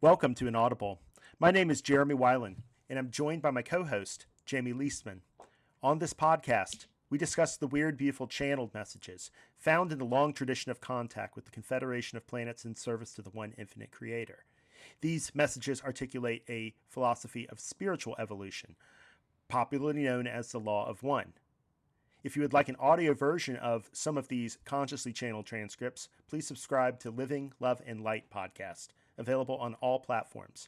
Welcome to Inaudible. My name is Jeremy Weiland, and I'm joined by my co-host, Jamie Liestman. On this podcast, we discuss the weird, beautiful channeled messages found in the long tradition of contact with the Confederation of planets in service to the one infinite creator. These messages articulate a philosophy of spiritual evolution, popularly known as the Law of One. If you would like an audio version of some of these consciously channeled transcripts, please subscribe to Living, Love, and Light podcast, available on all platforms.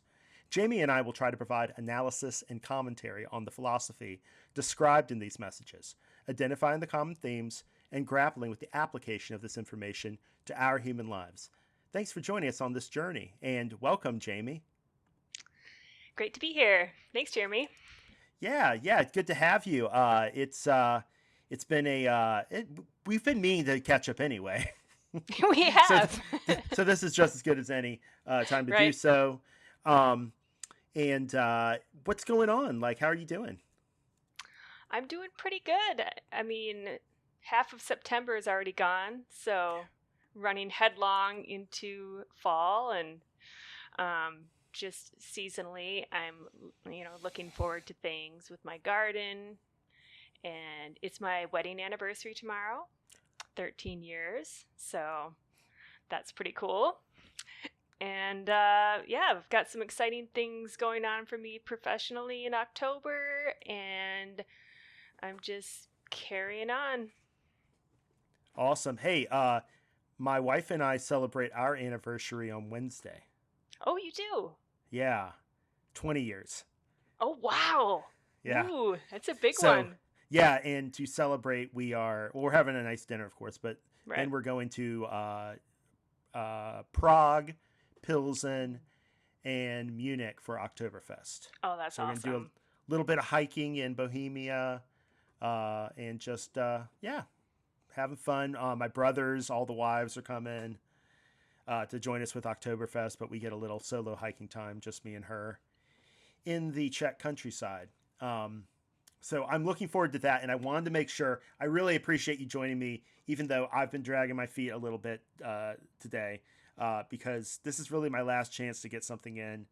Jamie and I will try to provide analysis and commentary on the philosophy described in these messages, identifying the common themes, and grappling with the application of this information to our human lives. Thanks for joining us on this journey, and welcome, Jamie. Great to be here. Thanks, Jeremy. Yeah, it's good to have you. It's been we've been meaning to catch up anyway. We so, have. so this is just as good as any time to do Right. so. And what's going on? Like, how are you doing? I'm doing pretty good. I mean, half of September is already gone, so running headlong into fall and just seasonally, I'm looking forward to things with my garden, and it's my wedding anniversary tomorrow, 13 years. So that's pretty cool. And I've got some exciting things going on for me professionally in October, and I'm just carrying on. Awesome. Hey, my wife and I celebrate our anniversary on Wednesday. Oh, you do? Yeah, 20 years. Oh, wow. Yeah. Ooh, that's a big So, one. yeah, and to celebrate, we're having a nice dinner, of course, but Right. then we're going to Prague, Pilsen, and Munich for Oktoberfest. Oh, that's So we're going to do a awesome. little bit of hiking in Bohemia, and just having fun. My brothers, all the wives are coming to join us with Oktoberfest, but we get a little solo hiking time, just me and her, in the Czech countryside. So I'm looking forward to that, and I wanted to make sure. I really appreciate you joining me, even though I've been dragging my feet a little bit today, because this is really my last chance to get something in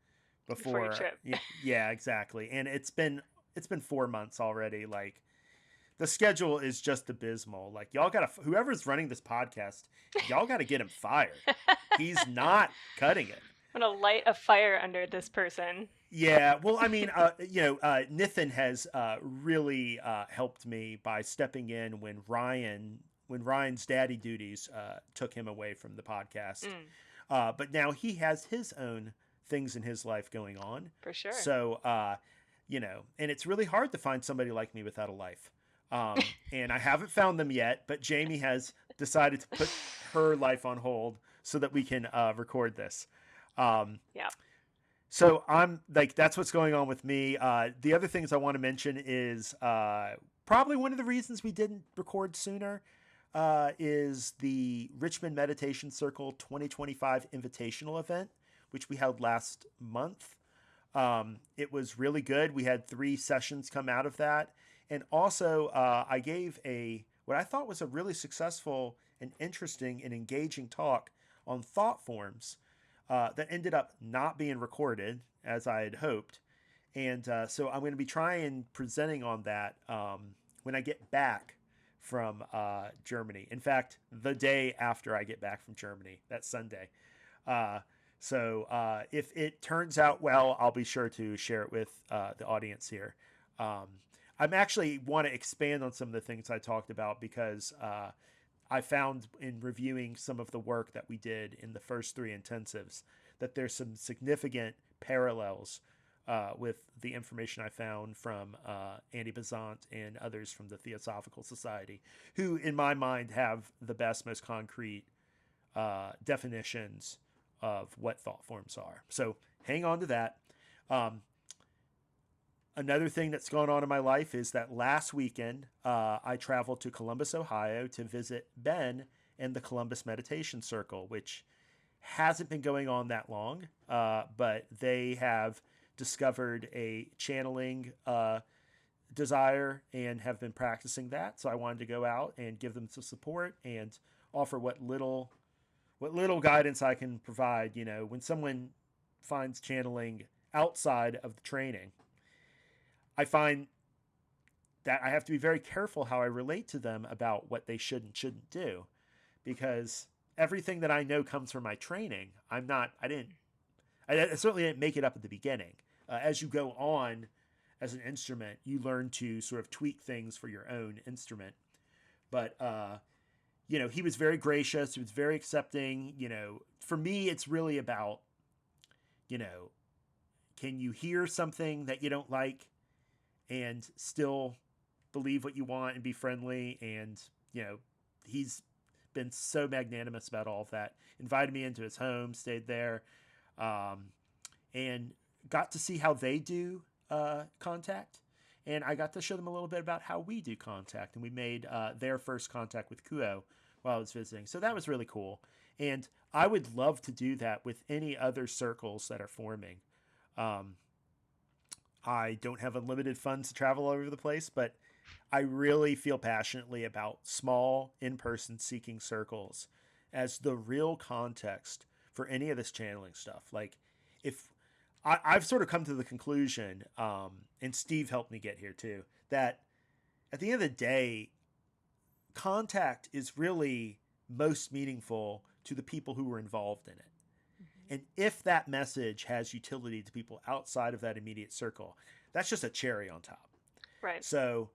Before your before. trip. Yeah, exactly. And it's been 4 months already. Like, the schedule is just abysmal. Like, y'all gotta, whoever's running this podcast, y'all gotta get him fired. He's not cutting it. I'm going to light a fire under this person. Yeah, well, I mean, Nathan has really helped me by stepping in when Ryan's daddy duties took him away from the podcast. Mm, But now he has his own things in his life going on. for sure. So, and it's really hard to find somebody like me without a life. And I haven't found them yet, but Jamie has decided to put her life on hold so that we can record this. Um, Yeah. so I'm like, that's what's going on with me. The other things I want to mention is probably one of the reasons we didn't record sooner is the Richmond Meditation Circle 2025 Invitational event, which we held last month. It was really good. We had 3 sessions come out of that. And also, I gave what I thought was a really successful and interesting and engaging talk on thought forms that ended up not being recorded as I had hoped. And so I'm going to be trying presenting on that when I get back from Germany. In fact, the day after I get back from Germany, that Sunday. So if it turns out well, I'll be sure to share it with the audience here. I'm actually want to expand on some of the things I talked about because I found in reviewing some of the work that we did in the first 3 intensives that there's some significant parallels with the information I found from Andy Besant and others from the Theosophical Society, who, in my mind, have the best, most concrete definitions of what thought forms are. So hang on to that. Another thing that's going on in my life is that last weekend I traveled to Columbus, Ohio to visit Ben and the Columbus Meditation Circle, which hasn't been going on that long, but they have discovered a channeling desire and have been practicing that. So I wanted to go out and give them some support and offer what little guidance I can provide. You know, when someone finds channeling outside of the training, I find that I have to be very careful how I relate to them about what they should and shouldn't do, because everything that I know comes from my training. I certainly didn't make it up at the beginning. As you go on as an instrument, you learn to sort of tweak things for your own instrument. But, he was very gracious. He was very accepting. For me, it's really about, you know, can you hear something that you don't like and still believe what you want and be friendly? And, he's been so magnanimous about all of that. Invited me into his home, stayed there, and got to see how they do contact. And I got to show them a little bit about how we do contact. And we made their first contact with Kuo while I was visiting. So that was really cool. And I would love to do that with any other circles that are forming. I don't have unlimited funds to travel all over the place, but I really feel passionately about small in-person seeking circles as the real context for any of this channeling stuff. Like, if I've sort of come to the conclusion, and Steve helped me get here too, that at the end of the day, contact is really most meaningful to the people who were involved in it. Mm-hmm. And if that message has utility to people outside of that immediate circle, that's just a cherry on top. Right. So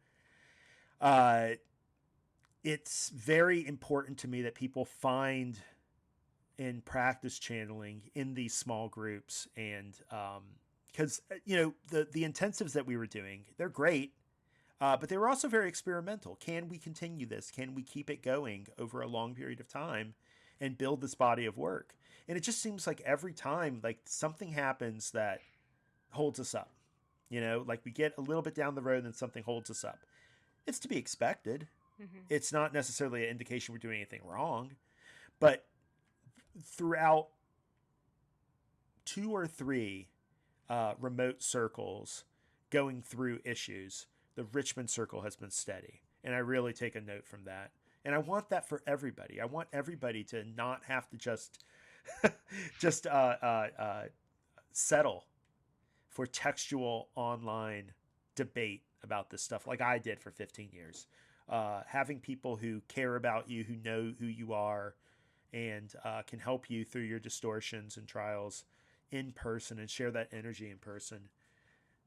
it's very important to me that people find and practice channeling in these small groups. And because, the intensives that we were doing, they're great. But they were also very experimental. Can we continue this? Can we keep it going over a long period of time and build this body of work? And it just seems like every time, like, something happens that holds us up. Like, we get a little bit down the road and something holds us up. It's to be expected. Mm-hmm. It's not necessarily an indication we're doing anything wrong. But throughout 2 or 3 remote circles going through issues, the Richmond circle has been steady. And I really take a note from that. And I want that for everybody. I want everybody to not have to just settle for textual online debate about this stuff like I did for 15 years. Having people who care about you, who know who you are, and can help you through your distortions and trials in person and share that energy in person.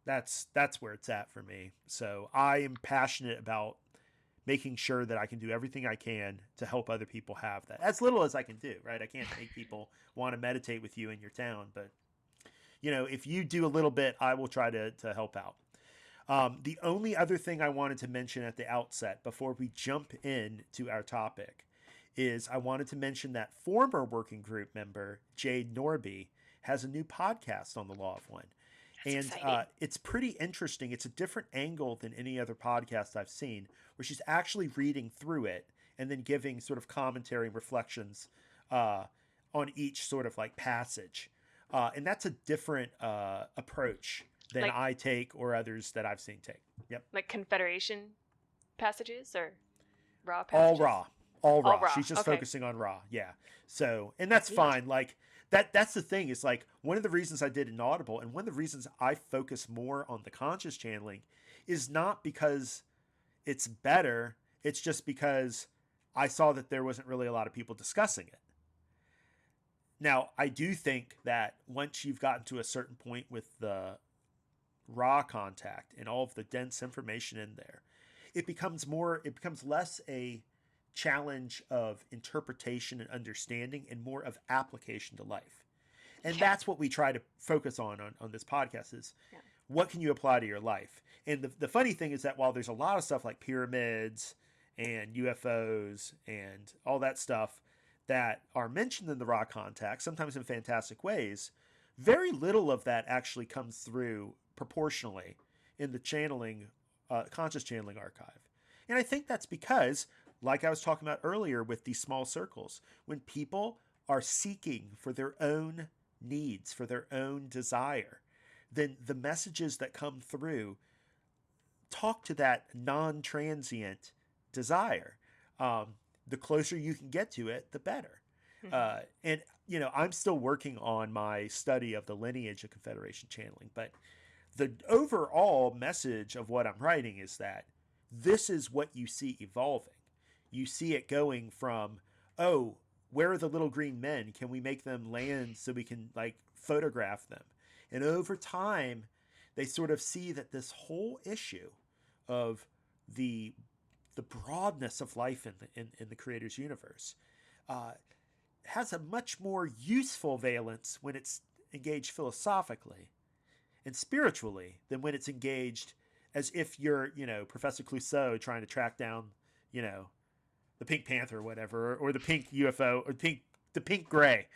That's where it's at for me. So I am passionate about making sure that I can do everything I can to help other people have that. As little as I can do, right? I can't make people want to meditate with you in your town, but if you do a little bit, I will try to help out. The only other thing I wanted to mention at the outset before we jump in to our topic is I wanted to mention that former working group member, Jade Norby, has a new podcast on the Law of One. That's and exciting. It's pretty interesting. It's a different angle than any other podcast I've seen, where she's actually reading through it and then giving sort of commentary and reflections on each sort of like passage. And that's a different approach than Like- I take or others that I've seen take. Yep. Like Confederation passages or raw All passages? raw. All raw. raw. She's just Okay. focusing on raw. Yeah. So, and that's Neat. fine. Like that's the thing is like one of the reasons I did Inaudible and one of the reasons I focus more on the conscious channeling is not because it's better. It's just because I saw that there wasn't really a lot of people discussing it. Now, I do think that once you've gotten to a certain point with the raw contact and all of the dense information in there, it becomes less a challenge of interpretation and understanding and more of application to life. And Yeah. that's what we try to focus on this podcast is Yeah. what can you apply to your life? And the funny thing is that while there's a lot of stuff like pyramids and UFOs and all that stuff that are mentioned in the raw contact, sometimes in fantastic ways, very little of that actually comes through proportionally in the channeling, conscious channeling archive. And I think that's because, like I was talking about earlier with these small circles, when people are seeking for their own needs, for their own desire, then the messages that come through talk to that non-transient desire. The closer you can get to it, the better. Mm-hmm. And, I'm still working on my study of the lineage of Confederation channeling, but the overall message of what I'm writing is that this is what you see evolving. You see it going from, oh, where are the little green men? Can we make them land so we can like photograph them? And over time, they sort of see that this whole issue of the the broadness of life in the creator's universe uh, has a much more useful valence when it's engaged philosophically and spiritually than when it's engaged as if you're, Professor Clouseau trying to track down, you know, the Pink Panther or whatever, or the pink UFO, or the pink gray.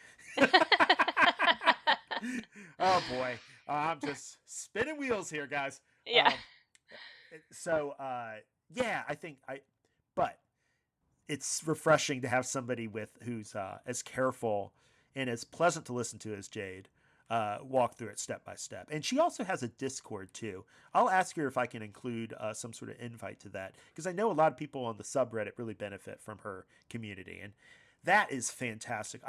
Oh boy, I'm just spinning wheels here, guys. Yeah. Um, so yeah, I think but it's refreshing to have somebody who's as careful and as pleasant to listen to as Jade walk through it step by step. And she also has a Discord too. I'll ask her if I can include some sort of invite to that, because I know a lot of people on the subreddit really benefit from her community, and that is fantastic.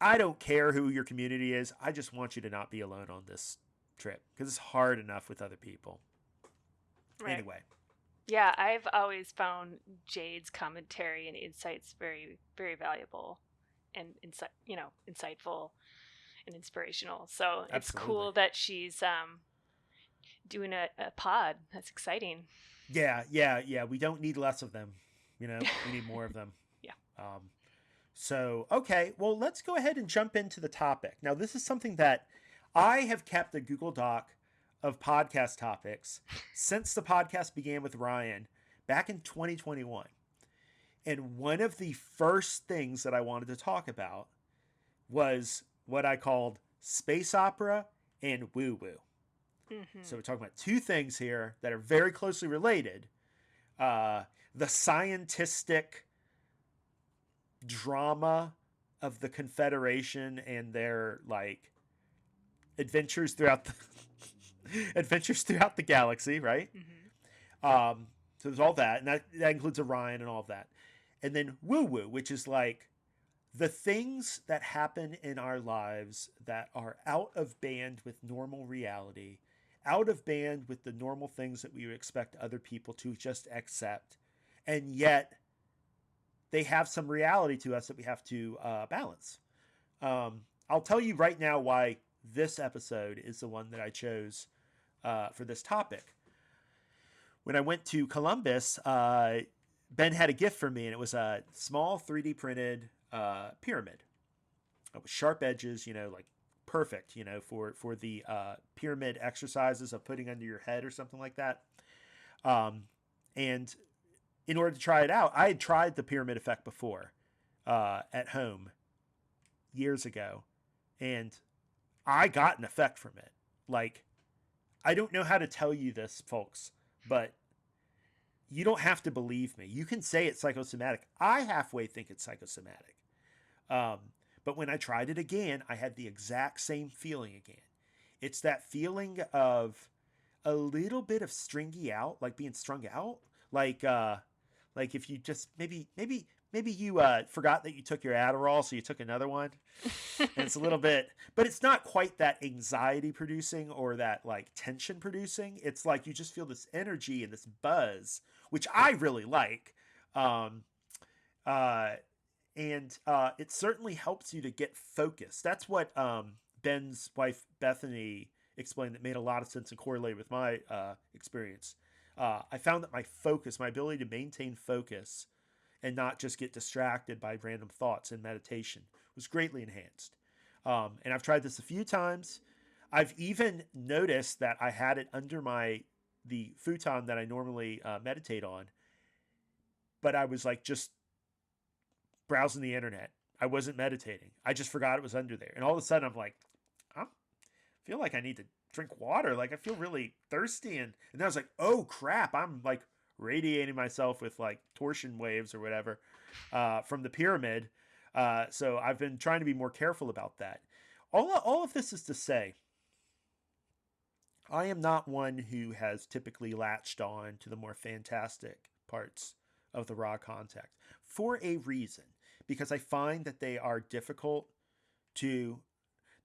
I don't care who your community is. I just want you to not be alone on this trip, because it's hard enough with other people. Right. Anyway. Yeah, I've always found Jade's commentary and insights very, very valuable and insightful and inspirational. So it's Absolutely. cool that she's doing a pod. That's exciting. Yeah. We don't need less of them. We need more of them. Yeah. So, okay, well, let's go ahead and jump into the topic. Now, this is something that I have kept a Google Doc of podcast topics since the podcast began with Ryan back in 2021. And one of the first things that I wanted to talk about was what I called space opera and woo woo. Mm-hmm. So, we're talking about two things here that are very closely related: the scientistic drama of the Confederation and their like adventures throughout the galaxy, right? Mm-hmm. So there's all that, and that includes Orion and all of that, and then woo woo, which is like the things that happen in our lives that are out of band with normal reality, out of band with the normal things that we would expect other people to just accept, and yet they have some reality to us that we have to balance. I'll tell you right now why this episode is the one that I chose for this topic. When I went to Columbus, Ben had a gift for me, and it was a small 3D printed pyramid with sharp edges, like perfect, for the pyramid exercises of putting under your head or something like that. And in order to try it out, I had tried the pyramid effect before at home years ago, and I got an effect from it. Like, I don't know how to tell you this, folks, but you don't have to believe me. You can say it's psychosomatic. I halfway think it's psychosomatic. But when I tried it again, I had the exact same feeling again. It's that feeling of a little bit of stringy out, like being strung out, like if you just maybe you forgot that you took your Adderall, so you took another one, and it's a little bit, but it's not quite that anxiety producing or that like tension producing. It's like you just feel this energy and this buzz, which I really like. Um, and it certainly helps you to get focused. That's what Ben's wife Bethany explained, that made a lot of sense and correlated with my experience. I found that my ability to maintain focus and not just get distracted by random thoughts in meditation was greatly enhanced. And I've tried this a few times. I've even noticed that I had it under the futon that I normally meditate on, but I was like just browsing the internet. I wasn't meditating. I just forgot it was under there. And all of a sudden I'm like, I feel like I need to drink water. Like I feel really thirsty. And then I was like, oh crap, I'm like radiating myself with like torsion waves or whatever from the pyramid. So I've been trying to be more careful about that. All of this is to say, I am not one who has typically latched on to the more fantastic parts of the raw contact for a reason. because I find that they are difficult to,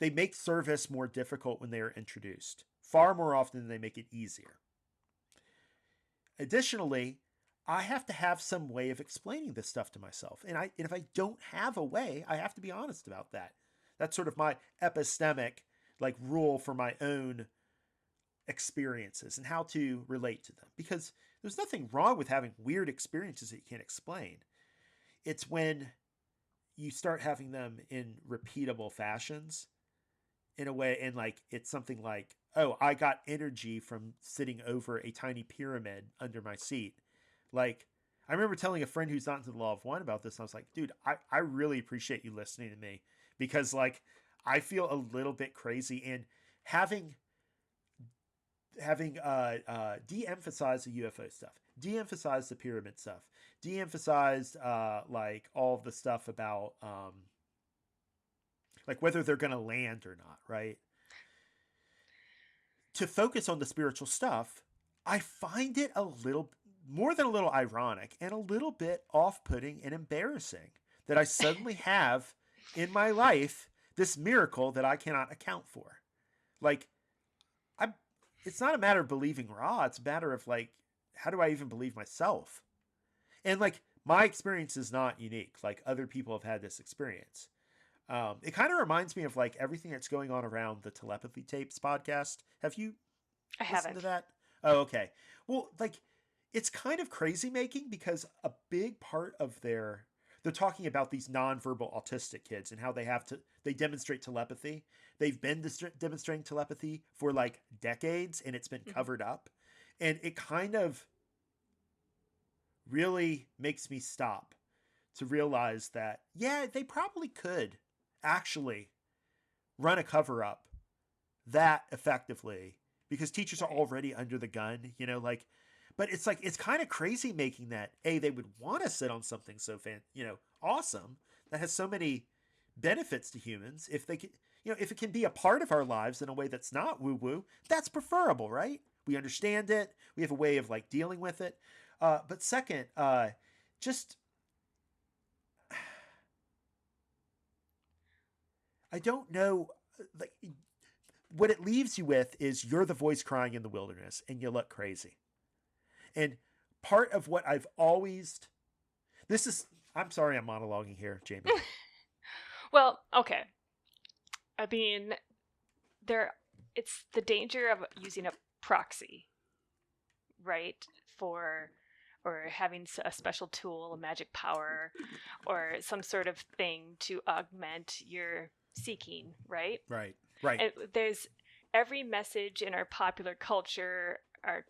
they make service more difficult when they are introduced, far more often than they make it easier. Additionally, I have to have some way of explaining this stuff to myself. And if I don't have a way, I have to be honest about that. That's sort of my epistemic like rule for my own experiences and how to relate to them. Because there's nothing wrong with having weird experiences that you can't explain. It's when you start having them in repeatable fashions in a way, and like it's something like, oh, I got energy from sitting over a tiny pyramid under my seat. Like, I remember telling a friend who's not into the law of one about this, and I was like, dude, I really appreciate you listening to me, because like I feel a little bit crazy, and having de-emphasized the UFO stuff, de-emphasized the pyramid stuff, de-emphasized like all of the stuff about like whether they're going to land or not, right? To focus on the spiritual stuff, I find it a little more than a little ironic and a little bit off-putting and embarrassing that I suddenly have in my life this miracle that I cannot account for. Like, it's not a matter of believing Ra. It's a matter of like, how do I even believe myself? And like, my experience is not unique. Like, other people have had this experience. It kind of reminds me of like everything that's going on around the Telepathy Tapes podcast. Have you I listened haven't. to that? Oh, okay. Well, like, it's kind of crazy making, because a big part of they're talking about these nonverbal autistic kids and how they demonstrate telepathy. They've been demonstrating telepathy for like decades, and it's been covered up. And it kind of really makes me stop to realize that, yeah, they probably could actually run a cover up that effectively, because teachers are already under the gun, like, but it's like, it's kind of crazy making that, they would want to sit on something so awesome, that has so many benefits to humans. If they could, if it can be a part of our lives in a way that's not woo woo, that's preferable, right? We understand it. We have a way of like dealing with it. But second, just, I don't know, like, what it leaves you with is you're the voice crying in the wilderness and you look crazy. And part of what I've always, I'm sorry I'm monologuing here, Jamie. Well, okay. I mean, it's the danger of using a proxy, right? Or having a special tool, a magic power, or some sort of thing to augment your seeking, right? Right. Right. And there's every message in our popular culture, our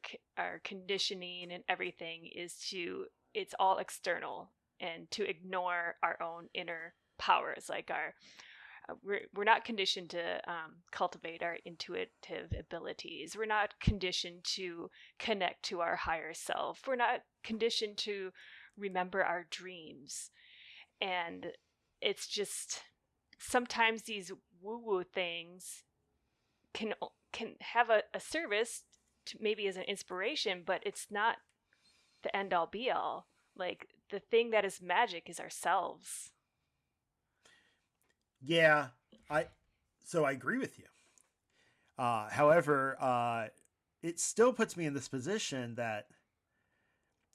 conditioning and everything it's all external, and to ignore our own inner powers, like we're not conditioned to cultivate our intuitive abilities. We're not conditioned to connect to our higher self. We're not conditioned to remember our dreams. And it's just, sometimes these woo-woo things can have a service to, maybe as an inspiration, but it's not the end all be all. Like, the thing that is magic is ourselves. Yeah, so I agree with you. However, it still puts me in this position that,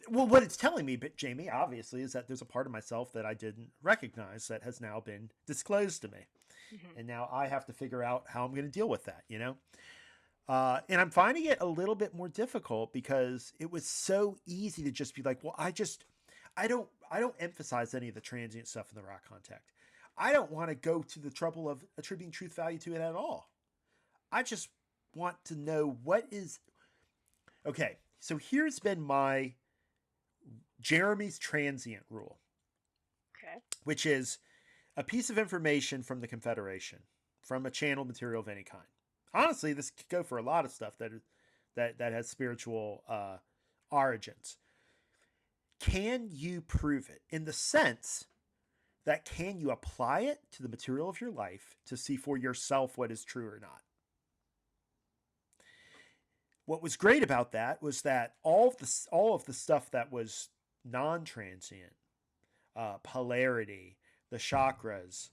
well, what it's telling me, but Jamie, obviously, is that there's a part of myself that I didn't recognize that has now been disclosed to me. Mm-hmm. And now I have to figure out how I'm going to deal with that, and I'm finding it a little bit more difficult, because it was so easy to just be like, well, I don't emphasize any of the transient stuff in the rock contact. I don't want to go to the trouble of attributing truth value to it at all. I just want to know what is. Okay, so here's been my Jeremy's transient rule, Okay. which is a piece of information from the Confederation, from a channeled material of any kind. Honestly, this could go for a lot of stuff that has spiritual origins. Can you prove it, in the sense that can you apply it to the material of your life to see for yourself what is true or not? What was great about that was that all of the stuff that was non-transient, polarity, the chakras,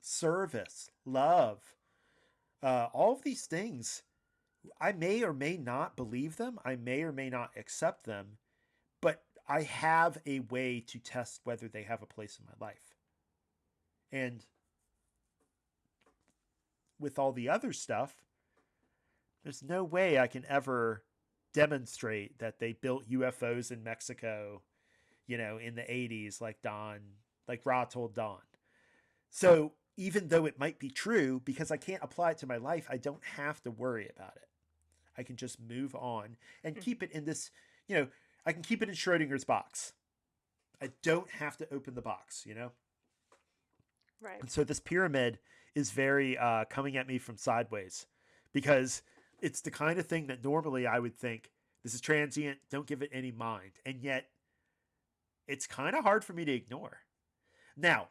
service, love, all of these things. I may or may not believe them. I may or may not accept them, but I have a way to test whether they have a place in my life. And with all the other stuff, there's no way I can ever demonstrate that they built UFOs in Mexico, in the 80s, like Ra told Don. So even though it might be true, because I can't apply it to my life, I don't have to worry about it. I can just move on and keep it in this, I can keep it in Schrodinger's box. I don't have to open the box, Right. And so this pyramid is very coming at me from sideways, because it's the kind of thing that normally I would think, this is transient, don't give it any mind. And yet it's kind of hard for me to ignore. Now,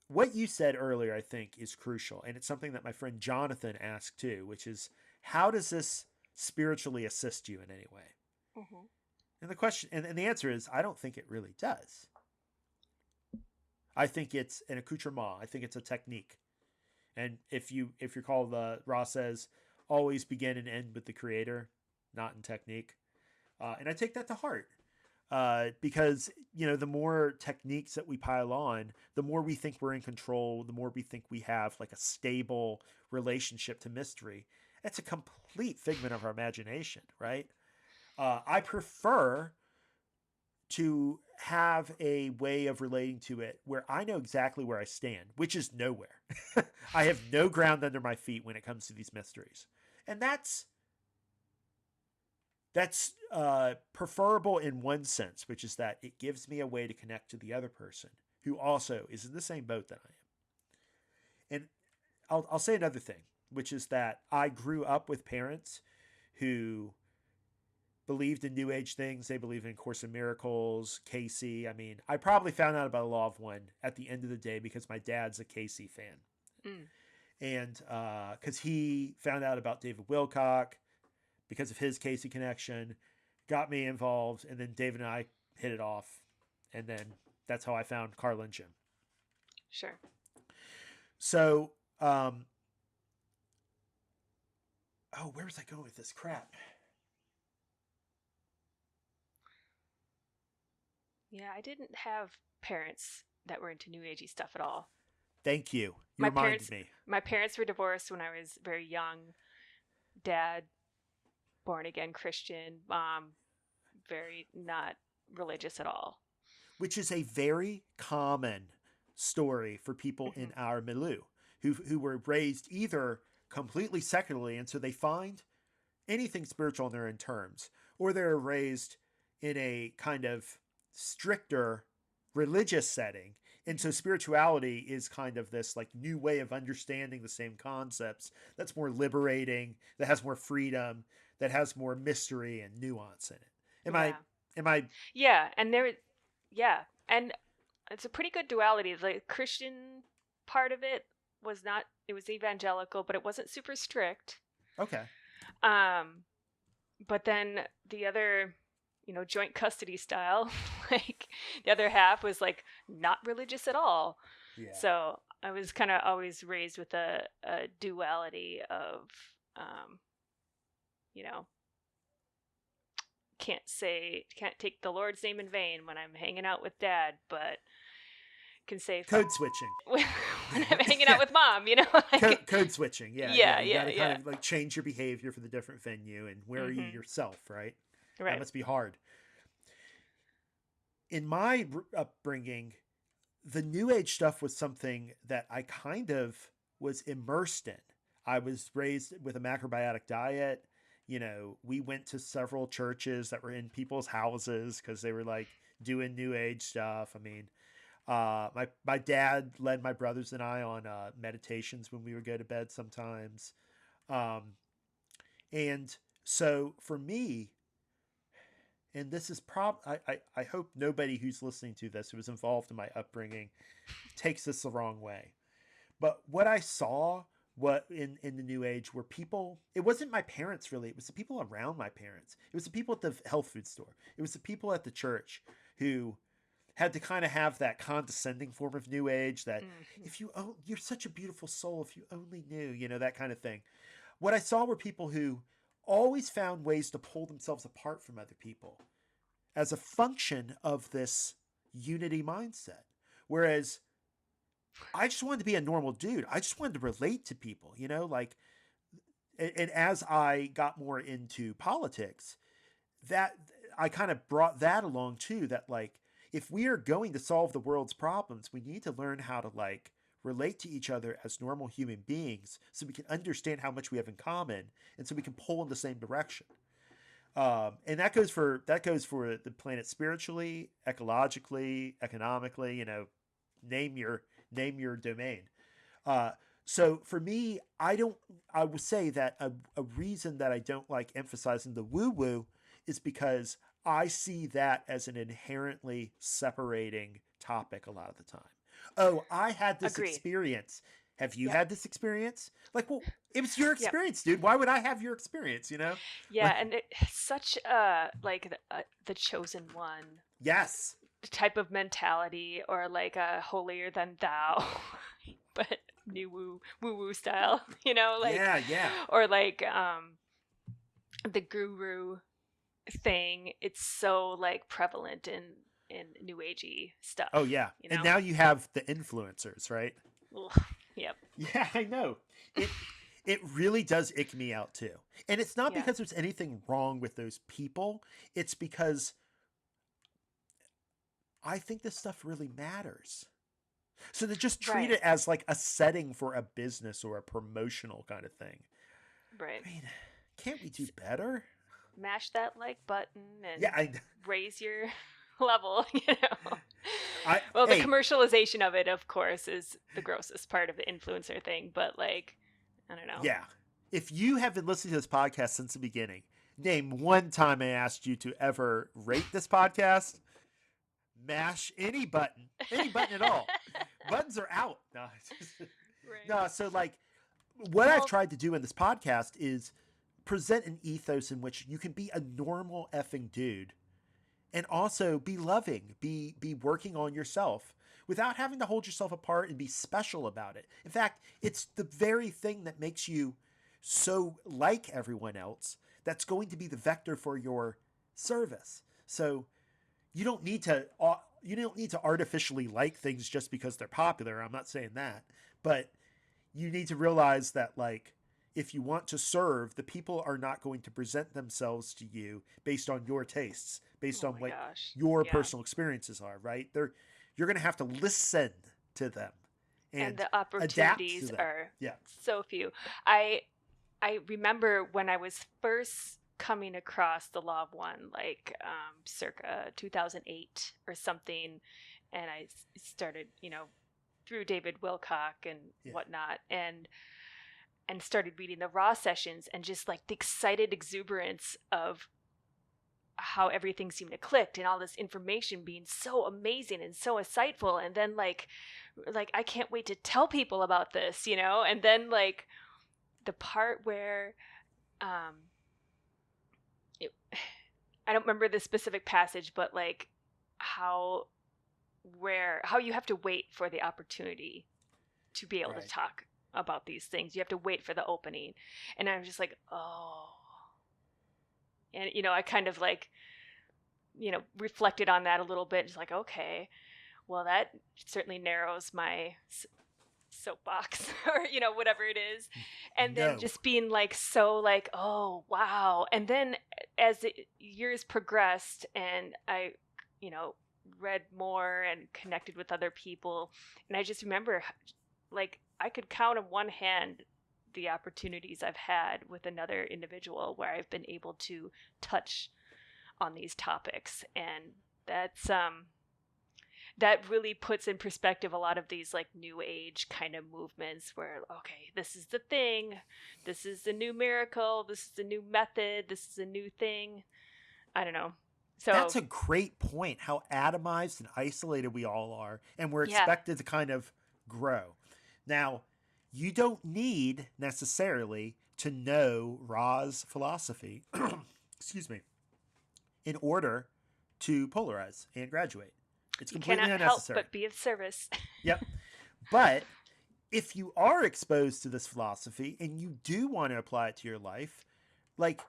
what you said earlier, I think, is crucial. And it's something that my friend Jonathan asked too, which is, how does this spiritually assist you in any way? Mm-hmm. And the question, and the answer is, I don't think it really does. I think it's an accoutrement. I think it's a technique. And if you recall, Ra says, always begin and end with the creator, not in technique. And I take that to heart. Because, the more techniques that we pile on, the more we think we're in control, the more we think we have like a stable relationship to mystery. It's a complete figment of our imagination, right? I prefer to have a way of relating to it where I know exactly where I stand, which is nowhere. I have no ground under my feet when it comes to these mysteries. And that's preferable in one sense, which is that it gives me a way to connect to the other person who also is in the same boat that I am. And I'll say another thing, which is that I grew up with parents who believed in New Age things. They believed in Course in Miracles, Casey. I mean, I probably found out about Law of One at the end of the day because my dad's a Casey fan. Mm. And because he found out about David Wilcock because of his Casey connection, got me involved, and then David and I hit it off. And then that's how I found Carla and Jim. Sure. So, where was I going with this crap? Yeah, I didn't have parents that were into New Agey stuff at all. Thank you. You reminded me. My parents were divorced when I was very young. Dad, born again Christian. Mom, very not religious at all. Which is a very common story for people mm-hmm. in our milieu who were raised either completely secularly, and so they find anything spiritual in their own terms, or they're raised in a kind of stricter religious setting. And so spirituality is kind of this like new way of understanding the same concepts that's more liberating, that has more freedom, that has more mystery and nuance in it. Am I? Yeah. And and it's a pretty good duality. The Christian part of it it was evangelical, but it wasn't super strict. Okay. But then the other, joint custody style, like the other half was like not religious at all. Yeah. So I was kind of always raised with a duality of, can't take the Lord's name in vain when I'm hanging out with Dad, but can say code switching when I'm hanging out with Mom, like, code switching. You gotta kind of like change your behavior for the different venue, and where mm-hmm. are you yourself, right? That must be hard. In my upbringing, the New Age stuff was something that I kind of was immersed in. I was raised with a macrobiotic diet. We went to several churches that were in people's houses because they were like doing New Age stuff. I mean, my dad led my brothers and I on meditations when we would go to bed sometimes. And so for me, and this is I hope nobody who's listening to this who was involved in my upbringing takes this the wrong way. But what I saw in the New Age were people, it wasn't my parents really, it was the people around my parents. It was the people at the health food store. It was the people at the church who had to kind of have that condescending form of New Age that Mhm. if you you're such a beautiful soul, if you only knew, that kind of thing. What I saw were people who always found ways to pull themselves apart from other people as a function of this unity mindset. Whereas I just wanted to be a normal dude. I just wanted to relate to people, like, and as I got more into politics, that I kind of brought that along too, that like, if we are going to solve the world's problems, we need to learn how to like relate to each other as normal human beings so we can understand how much we have in common and so we can pull in the same direction. And that goes for the planet spiritually, ecologically, economically. Name your name your domain. Uh, so for me, I would say that a reason that I don't like emphasizing the woo woo is because I see that as an inherently separating topic a lot of the time. Oh, I had this Agreed. experience. Have you Yep. had this experience? Like, well, it was your Yep. experience, dude. Why would I have your experience? Yeah, Like, and such like the chosen one yes, type of mentality, or like a holier than thou, but new woo woo style, like, yeah, yeah. or like the guru thing. It's so like prevalent in new agey Oh, stuff, yeah. you And know. now you have the influencers, right? Ugh, yep. Yeah, I know. It it really does ick me out too. And it's not Yeah. because there's anything wrong with those people. It's because I think this stuff really matters. So to just treat Right. it as like a setting for a business or a promotional kind of thing. Right. I mean, can't we do better? Mash that like button and Yeah, raise your level, I Well, the hey, commercialization of it, of course, is the grossest part of the influencer thing, but like, I don't know. yeah. If you have been listening to this podcast since the beginning, name one time I asked you to ever rate this podcast, mash any button at all. Buttons are out. No, Right. no. So like, what I've Well, tried to do in this podcast is present an ethos in which you can be a normal effing dude and also be loving, be working on yourself without having to hold yourself apart and be special about it. In fact, it's the very thing that makes you so like everyone else that's going to be the vector for your service. So you don't need to artificially like things just because they're popular. I'm not saying that, but you need to realize that like if you want to serve, the people are not going to present themselves to you based on your tastes, based oh on my what gosh. your Yeah. personal experiences are, right? You're going to have to listen to them And and the adapt to opportunities them. are Yeah. so few. I I remember when I was first coming across the Law of One, like circa 2008 or something, and I started, through David Wilcock and Yeah. whatnot, and started reading the Raw sessions, and just like the excited exuberance of how everything seemed to click and all this information being so amazing and so insightful, and then like I can't wait to tell people about this, and then like the part where um it, I don't remember the specific passage, but like how how you have to wait for the opportunity to be able to Right. talk about these things. You have to wait for the opening. And I'm just like, oh. And I kind of like, reflected on that a little bit. Just like, okay, well, that certainly narrows my soapbox or whatever it is. And then No. just being like so like, oh wow. And then as years progressed and I read more and connected with other people, and I just remember like I could count on one hand the opportunities I've had with another individual where I've been able to touch on these topics. And that's that really puts in perspective a lot of these like new age kind of movements where, okay, this is the thing, this is the new miracle, this is the new method, this is a new thing. I don't know. So That's a great point, how atomized and isolated we all are, and we're yeah. expected to kind of grow. Now, you don't need necessarily to know Ra's philosophy, excuse me, in order to polarize and graduate. It's You completely cannot help unnecessary. but be of service. Yep. But if you are exposed to this philosophy and you do want to apply it to your life, like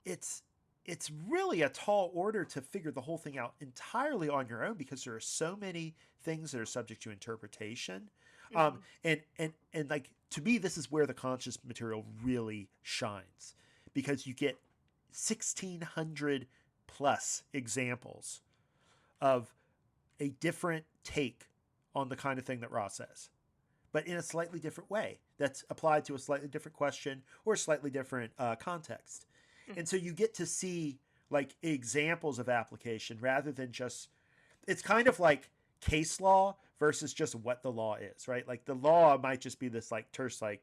it's it's really a tall order to figure the whole thing out entirely on your own because there are so many things that are subject to interpretation. Hmm. And like to me, this is where the conscious material really shines because you get 1,600 plus examples of a different take on the kind of thing that Ross says, but in a slightly different way that's applied to a slightly different question or a slightly different context. And Hmm. so you get to see like examples of application rather than just, it's kind of like case law versus just what the law is, right? Like the law might just be this like terse, like,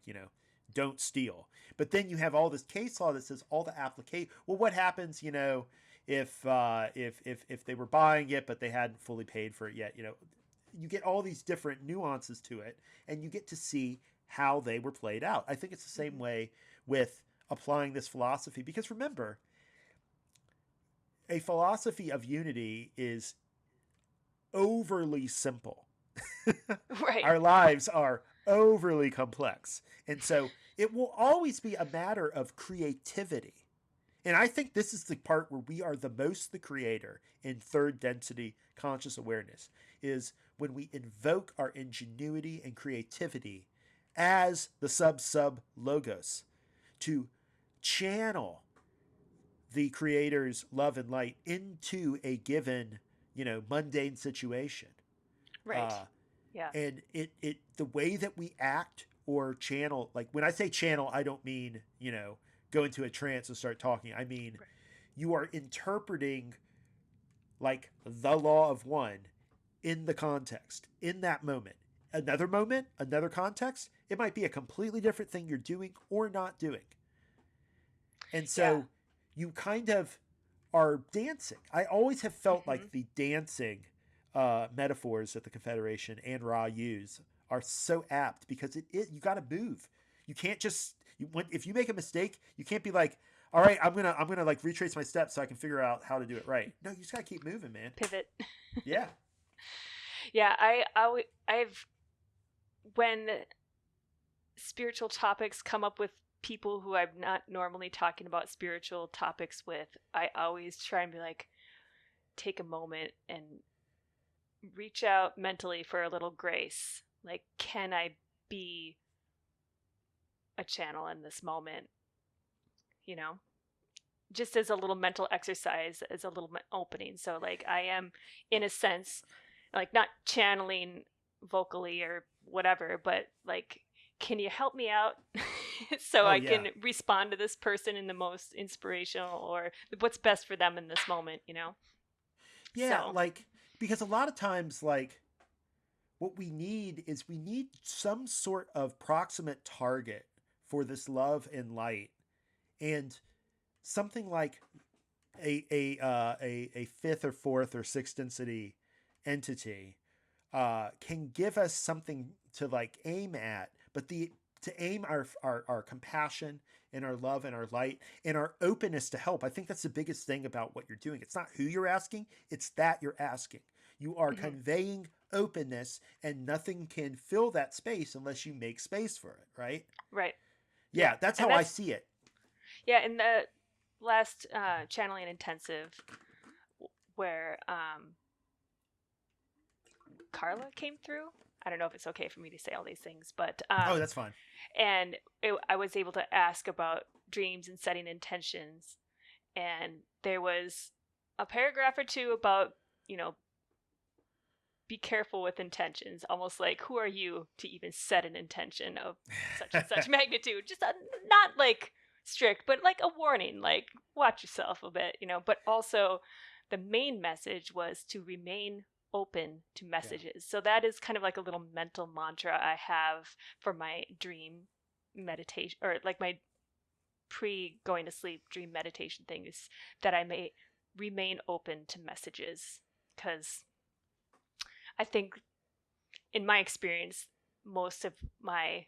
don't steal. But then you have all this case law that says all the application. Well, what happens, if they were buying it but they hadn't fully paid for it yet? You get all these different nuances to it, and you get to see how they were played out. I think it's the same Hmm. way with applying this philosophy because remember, a philosophy of unity is overly simple. Right. Our lives are overly complex. And so it will always be a matter of creativity. And I think this is the part where we are the most the creator in third density conscious awareness is when we invoke our ingenuity and creativity as the sub logos to channel the creator's love and light into a given, mundane situation. Right. Uh, Yeah. and it the way that we act or channel, like when I say channel, I don't mean, go into a trance and start talking. I mean, Right. you are interpreting like the law of one in the context, in that moment, another context, it might be a completely different thing you're doing or not doing. And Yeah. so you kind of are dancing. I always have felt Hmm. like the dancing metaphors that the Confederation and Ra use are so apt because you got to move. You can't just if you make a mistake, you can't be like, all right, I'm gonna like retrace my steps so I can figure out how to do it right. No, you just gotta keep moving, man. Pivot. Yeah. Yeah. I've when spiritual topics come up with people who I'm not normally talking about spiritual topics with, I always try and be like, take a moment and reach out mentally for a little grace. Like, can I be a channel in this moment? You know, just as a little mental exercise, as a little opening. So, like, I am, in a sense, like not channeling vocally or whatever, but like, can you help me out so Oh I yeah. can respond to this person in the most inspirational or what's best for them in this moment, you know? Yeah, So, like because a lot of times like what we need some sort of proximate target for this love and light, and something like a fifth or fourth or sixth density entity can give us something to like aim at, but the to aim our compassion and our love and our light and our openness to help. I think that's the biggest thing about what you're doing. It's not who you're asking, it's that you're asking. You are mhm, conveying openness, and nothing can fill that space unless you make space for it, right? right. Yeah. Yeah, that's And how I that's, see it. yeah, in the last channeling intensive where Carla came through. I don't know if it's okay for me to say all these things, but Oh, that's fine. and I was able to ask about dreams and setting intentions, and there was a paragraph or two about, you know, be careful with intentions, almost like who are you to even set an intention of such and such magnitude? Just not like strict, but like a warning, like watch yourself a bit, you know. But also, the main message was to remain open to Yeah. messages. So that is kind of like a little mental mantra I have for my dream meditation, or like my pre going to sleep dream meditation thing, is that I may remain open to messages, because I think in my experience, most of my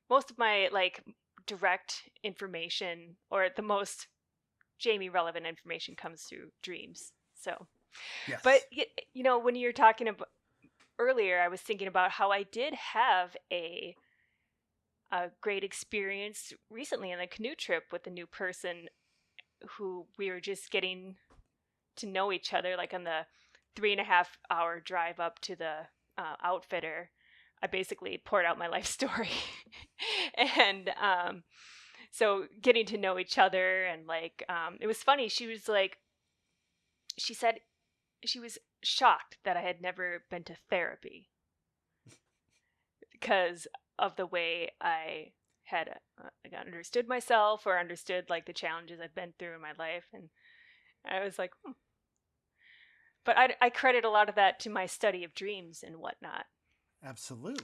most of my like direct information, or the most Jamie relevant information, comes through dreams. So But Yes. when you were talking about earlier, I was thinking about how I did have a great experience recently on a canoe trip with a new person who we were just getting to know each other, like on the 3.5 hour drive up to the outfitter. I basically poured out my life story. And so getting to know each other, and like it was funny. She said she was shocked that I had never been to therapy because of the way I had understood myself, or understood like the challenges I've been through in my life. And I was like, but I credit a lot of that to my study of dreams and whatnot.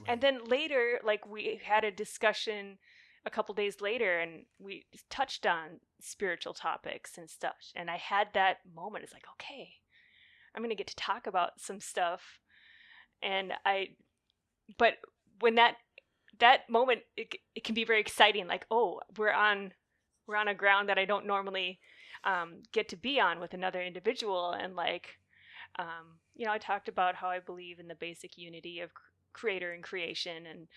And Absolutely. then later, like, we had a discussion a couple days later, and we touched on spiritual topics and stuff. And I had that moment. It's like, okay, I'm going to get to talk about some stuff. And but when that moment, it can be very exciting. Like, oh, we're on a ground that I don't normally get to be on with another individual. And like, I talked about how I believe in the basic unity of creator and creation, and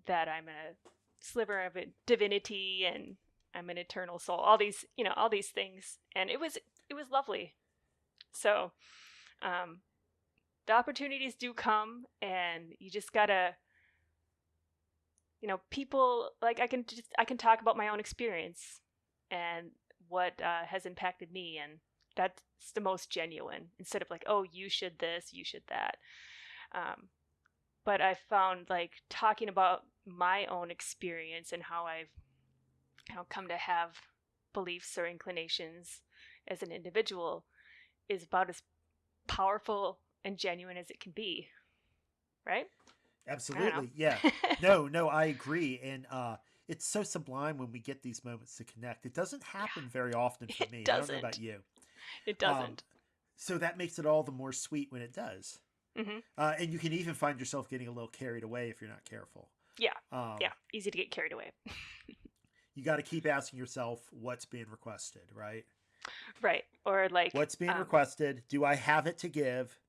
that I'm a sliver of a divinity, and I'm an eternal soul. All these things, and it was lovely. So, um, the opportunities do come, and you just gotta, people, like, I can talk about my own experience and what has impacted me, and that's the most genuine, instead of like, oh, you should this, you should that. um, but I found, like, talking about my own experience and how I've come to have beliefs or inclinations as an individual is about as powerful and genuine as it can be, right? I don't Absolutely. Yeah. know. No, I agree. And it's so sublime when we get these moments to connect. It doesn't happen Yeah, very often for it me. I don't know about doesn't. you. It Um, doesn't. so that makes it all the more sweet when it does. Hmm. And you can even find yourself getting a little carried away if you're not careful. Yeah, Um, yeah. Easy to get carried away. you got to keep asking yourself what's being requested, right? Right. Or like, What's being requested? Do I have it to give?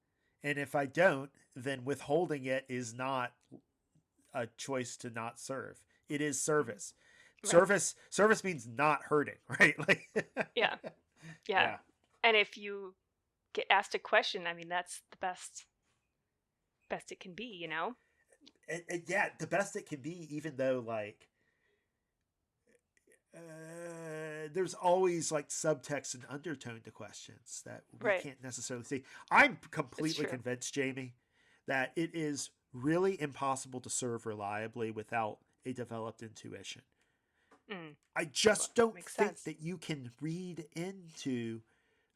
And if I don't, then withholding it is not a choice to not serve. It is service. right. Service means not hurting, right? Like Yeah, yeah. yeah. And if you get asked a question, I mean, that's the best it can be. And yeah, the best it can be, even though like there's always like subtext and undertone to questions that we Right. can't necessarily see. I'm It's completely true. convinced, Jamie, that it is really impossible to serve reliably without a developed intuition. Mm. I Well, just don't makes think sense. that you can read into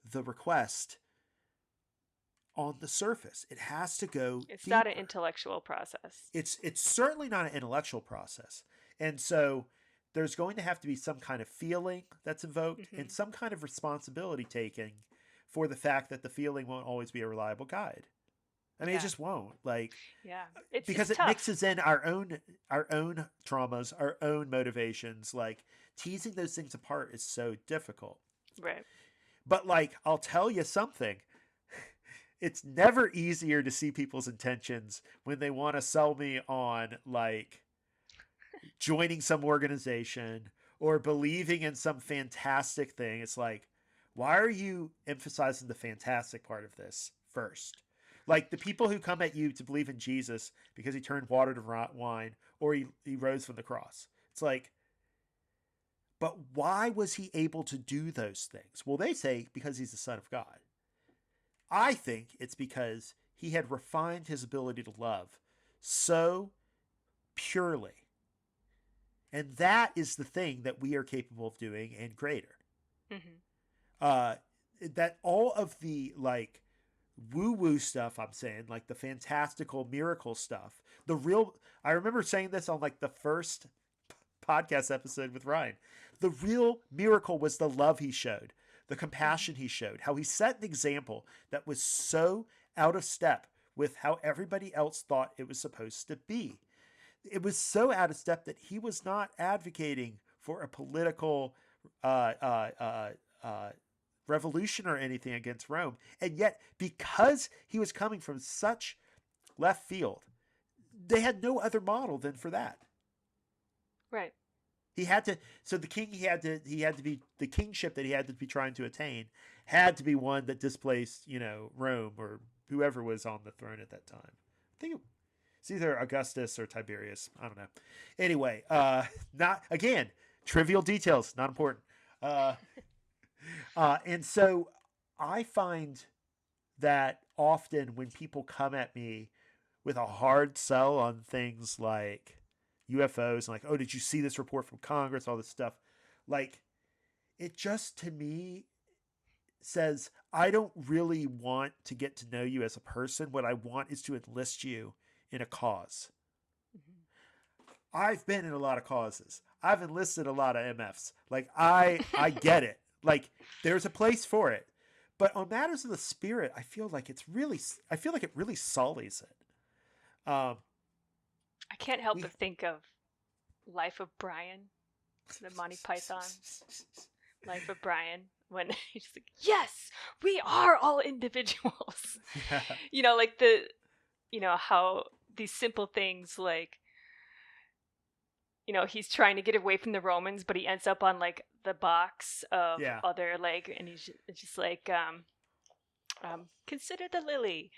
the request on the surface. It has to go It's not an deeper. intellectual process. It's certainly not an intellectual process. And so there's going to have to be some kind of feeling that's invoked and Hmm. some kind of responsibility taking for the fact that the feeling won't always be a reliable guide. I mean, it Yeah, just won't. Like yeah. It's because it tough. mixes in our own traumas, our own motivations. Like teasing those things apart is so difficult. Right. But like I'll tell you something, it's never easier to see people's intentions when they want to sell me on like joining some organization or believing in some fantastic thing. It's like, why are you emphasizing the fantastic part of this first? Like the people who come at you to believe in Jesus because he turned water to wine or he rose from the cross. It's like, but why was he able to do those things? Well, they say because he's the Son of God. I think it's because he had refined his ability to love so purely. And that is the thing that we are capable of doing and greater. Hmm. Uh, that all of the like woo woo stuff I'm saying, like the fantastical miracle stuff, the real, I remember saying this on like the first podcast episode with Ryan. The real miracle was the love he showed, the Hmm. compassion he showed, how he set an example that was so out of step with how everybody else thought it was supposed to be. It was so out of step that he was not advocating for a political uh, uh, uh, uh, revolution or anything against Rome. And yet, because he was coming from such left field, they had no other model than for that. Right. He had to. So the king he had to be the kingship that he had to be trying to attain had to be one that displaced, Rome or whoever was on the throne at that time. I think it's either Augustus or Tiberius. I don't know. Anyway, not again trivial details, not important. And so I find that often when people come at me with a hard sell on things like UFOs and like, oh, did you see this report from Congress? All this stuff. Like, it just to me says, I don't really want to get to know you as a person. What I want is to enlist you in a cause. Mm-hmm. I've been in a lot of causes. I've enlisted a lot of MFs. Like, I get it. Like, there's a place for it. But on matters of the spirit, I feel like it really sullies it. I can't help but think of Life of Brian, the Monty Python Life of Brian, when he's like, yes, we are all individuals. Yeah. Like how these simple things like, he's trying to get away from the Romans, but he ends up on like the box of other like, and it's just like, consider the lily.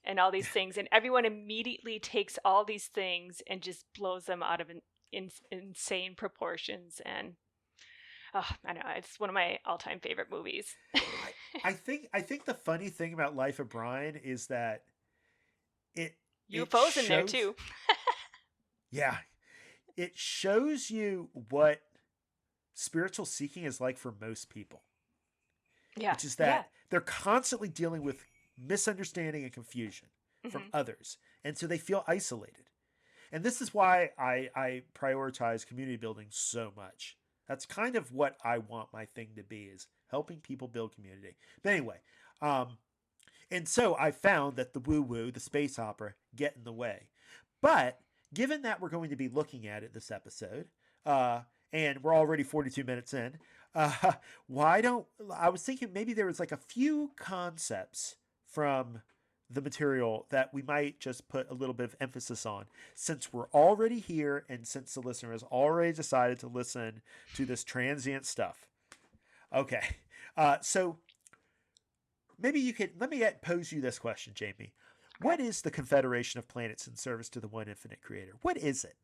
And all these things, and everyone immediately takes all these things and just blows them out of insane proportions. And I know it's one of my all-time favorite movies. I think the funny thing about Life of Brian is that UFOs in there too. Yeah, it shows you what spiritual seeking is like for most people. Yeah, which is that they're constantly dealing with misunderstanding and confusion from others. And so they feel isolated. And this is why I prioritize community building so much. That's kind of what I want my thing to be, is helping people build community. But anyway, and so I found that the woo-woo, the space opera, get in the way. But given that we're going to be looking at it this episode, and we're already 42 minutes in, I was thinking maybe there was like a few concepts from the material that we might just put a little bit of emphasis on, since we're already here and since the listener has already decided to listen to this transient stuff. Okay. So maybe you could, let me pose you this question, Jamie. What is the Confederation of Planets in service to the one infinite creator? What is it?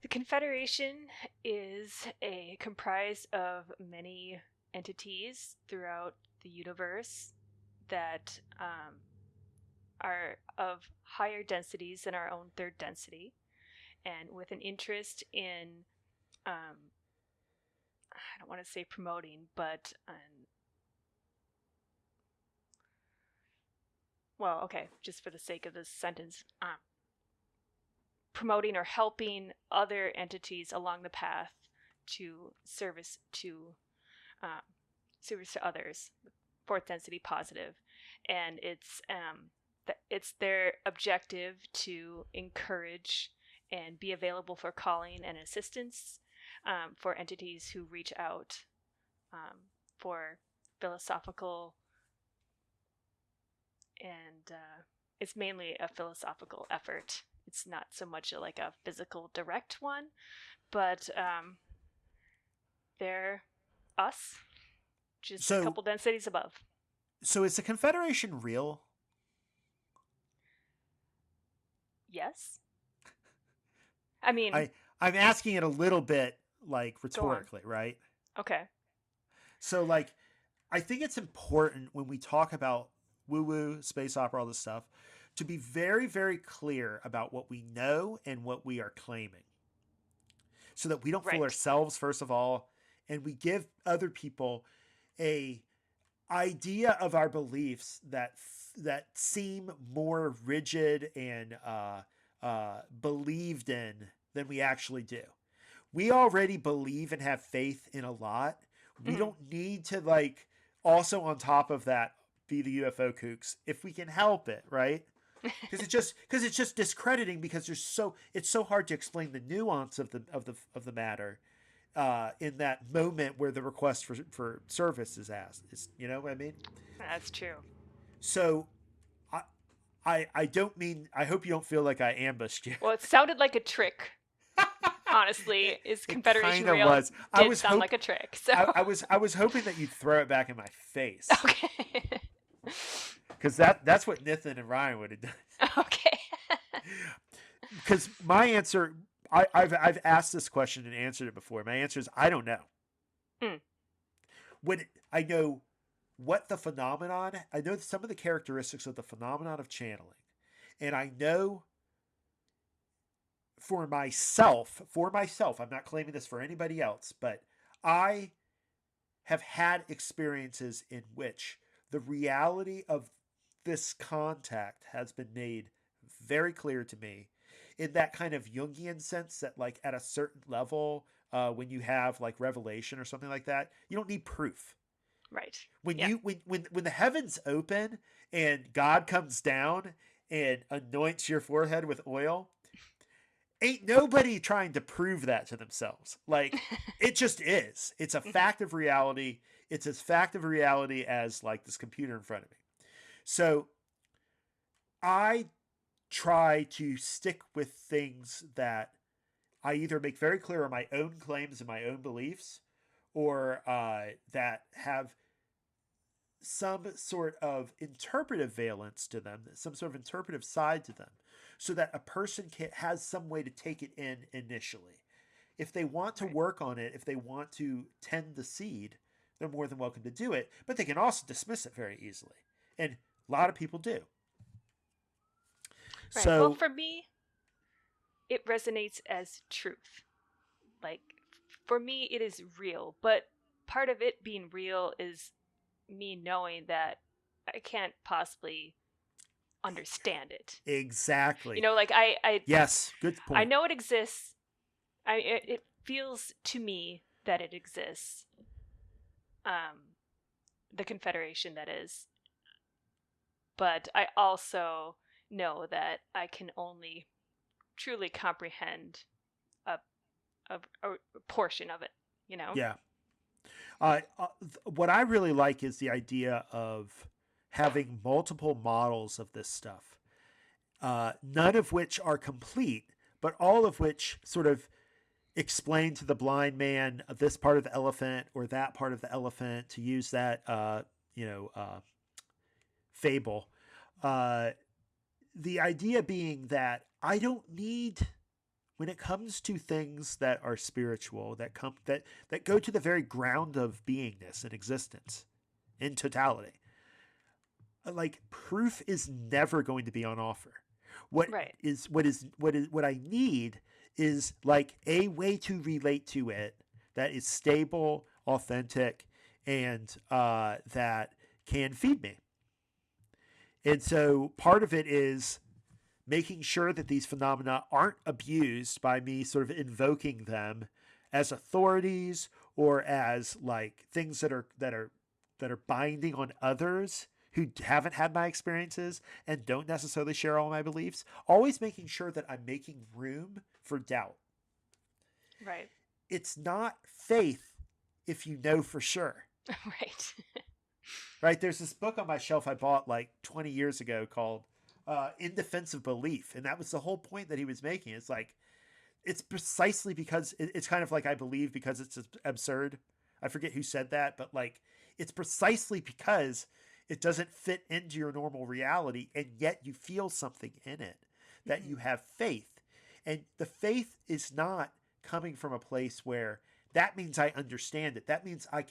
The Confederation is comprised of many entities throughout the universe that are of higher densities than our own third density, and with an interest in, I don't want to say promoting, but well, okay, just for the sake of this sentence, promoting or helping other entities along the path to service to others, fourth density positive. And it's their objective to encourage and be available for calling and assistance for entities who reach out for philosophical, and it's mainly a philosophical effort. It's not so much like a physical direct one, but they're us, just a couple densities above. So is the Confederation real? Yes. I mean, I'm asking it a little bit like rhetorically, right? Okay. So like, I think it's important when we talk about woo-woo, space opera, all this stuff, to be very, very clear about what we know and what we are claiming, so that we don't fool ourselves, first of all, and we give other people a idea of our beliefs that seem more rigid and believed in than we actually do. We already believe and have faith in a lot. We don't need to like also on top of that be the UFO kooks if we can help it, right? Because it's just discrediting, because it's so hard to explain the nuance of the matter in that moment where the request for service is asked. You know what I mean? That's true. So I, I don't mean, I hope you don't feel like I ambushed you. Well, it sounded like a trick. Honestly, is It Confederation kind of real? It was. did sound like a trick. So I was hoping that you'd throw it back in my face, okay. because that's what Nathan and Ryan would have done. Okay. Because my answer, I've asked this question and answered it before. My answer is I don't know. Mm. When I know what the phenomenon, I know some of the characteristics of the phenomenon of channeling, and I know for myself, I'm not claiming this for anybody else, but I have had experiences in which the reality of this contact has been made very clear to me in that kind of Jungian sense that, like, at a certain level, when you have like revelation or something like that, you don't need proof. Right. When Yeah. when the heavens open and God comes down and anoints your forehead with oil, ain't nobody trying to prove that to themselves. Like, it just is. It's a fact of reality. It's as fact of reality as like this computer in front of me. So I try to stick with things that I either make very clear are my own claims and my own beliefs, or that have some sort of interpretive valence to them, some sort of interpretive side to them, so that a person has some way to take it in initially. If they want to Right. work on it, if they want to tend the seed, they're more than welcome to do it, but they can also dismiss it very easily. And a lot of people do. Right. Well, So, for me, it resonates as truth. Like, for me, it is real, but part of it being real is me knowing that I can't possibly understand it. exactly. Like Yes, good I point. know it exists. It feels to me that it exists. The Confederation, that is. But I also know that I can only truly comprehend a a portion of it. You know. Yeah. What I really like is the idea of having multiple models of this stuff, none of which are complete, but all of which sort of explain to the blind man this part of the elephant or that part of the elephant, to use that fable. Uh, the idea being that I don't need, when it comes to things that are spiritual, that go to the very ground of beingness and existence in totality, like, proof is never going to be on offer. Right. What I need is like a way to relate to it that is stable, authentic, and that can feed me. And so part of it is making sure that these phenomena aren't abused by me sort of invoking them as authorities, or as like things that are binding on others who haven't had my experiences and don't necessarily share all my beliefs. Always making sure that I'm making room for doubt. Right. It's not faith if you know for sure. Right. Right? There's this book on my shelf I bought like 20 years ago called In Defense of Belief. And that was the whole point that he was making. It's like, it's precisely because it's kind of like, I believe because it's absurd. I forget who said that, but like, it's precisely because it doesn't fit into your normal reality, and yet you feel something in it, that you have faith. And the faith is not coming from a place where that means I understand it. That means I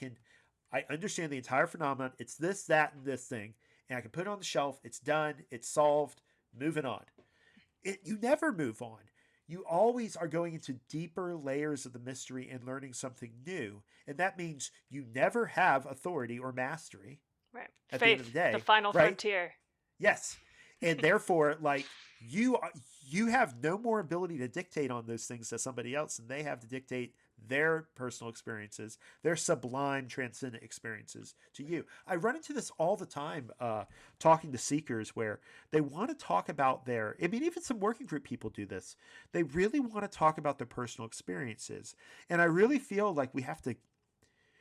understand the entire phenomenon. It's this, that, and this thing, and I can put it on the shelf. It's done. It's solved. Moving on. You never move on. You always are going into deeper layers of the mystery and learning something new. And that means you never have authority or mastery Right. at the end of Faith, the day, the final right? frontier. Yes. And therefore, like, you have no more ability to dictate on those things to somebody else than they have to dictate their personal experiences, their sublime transcendent experiences to you. I run into this all the time talking to seekers where they want to talk about their, I mean, even some working group people do this. They really want to talk about their personal experiences. And I really feel like we have to,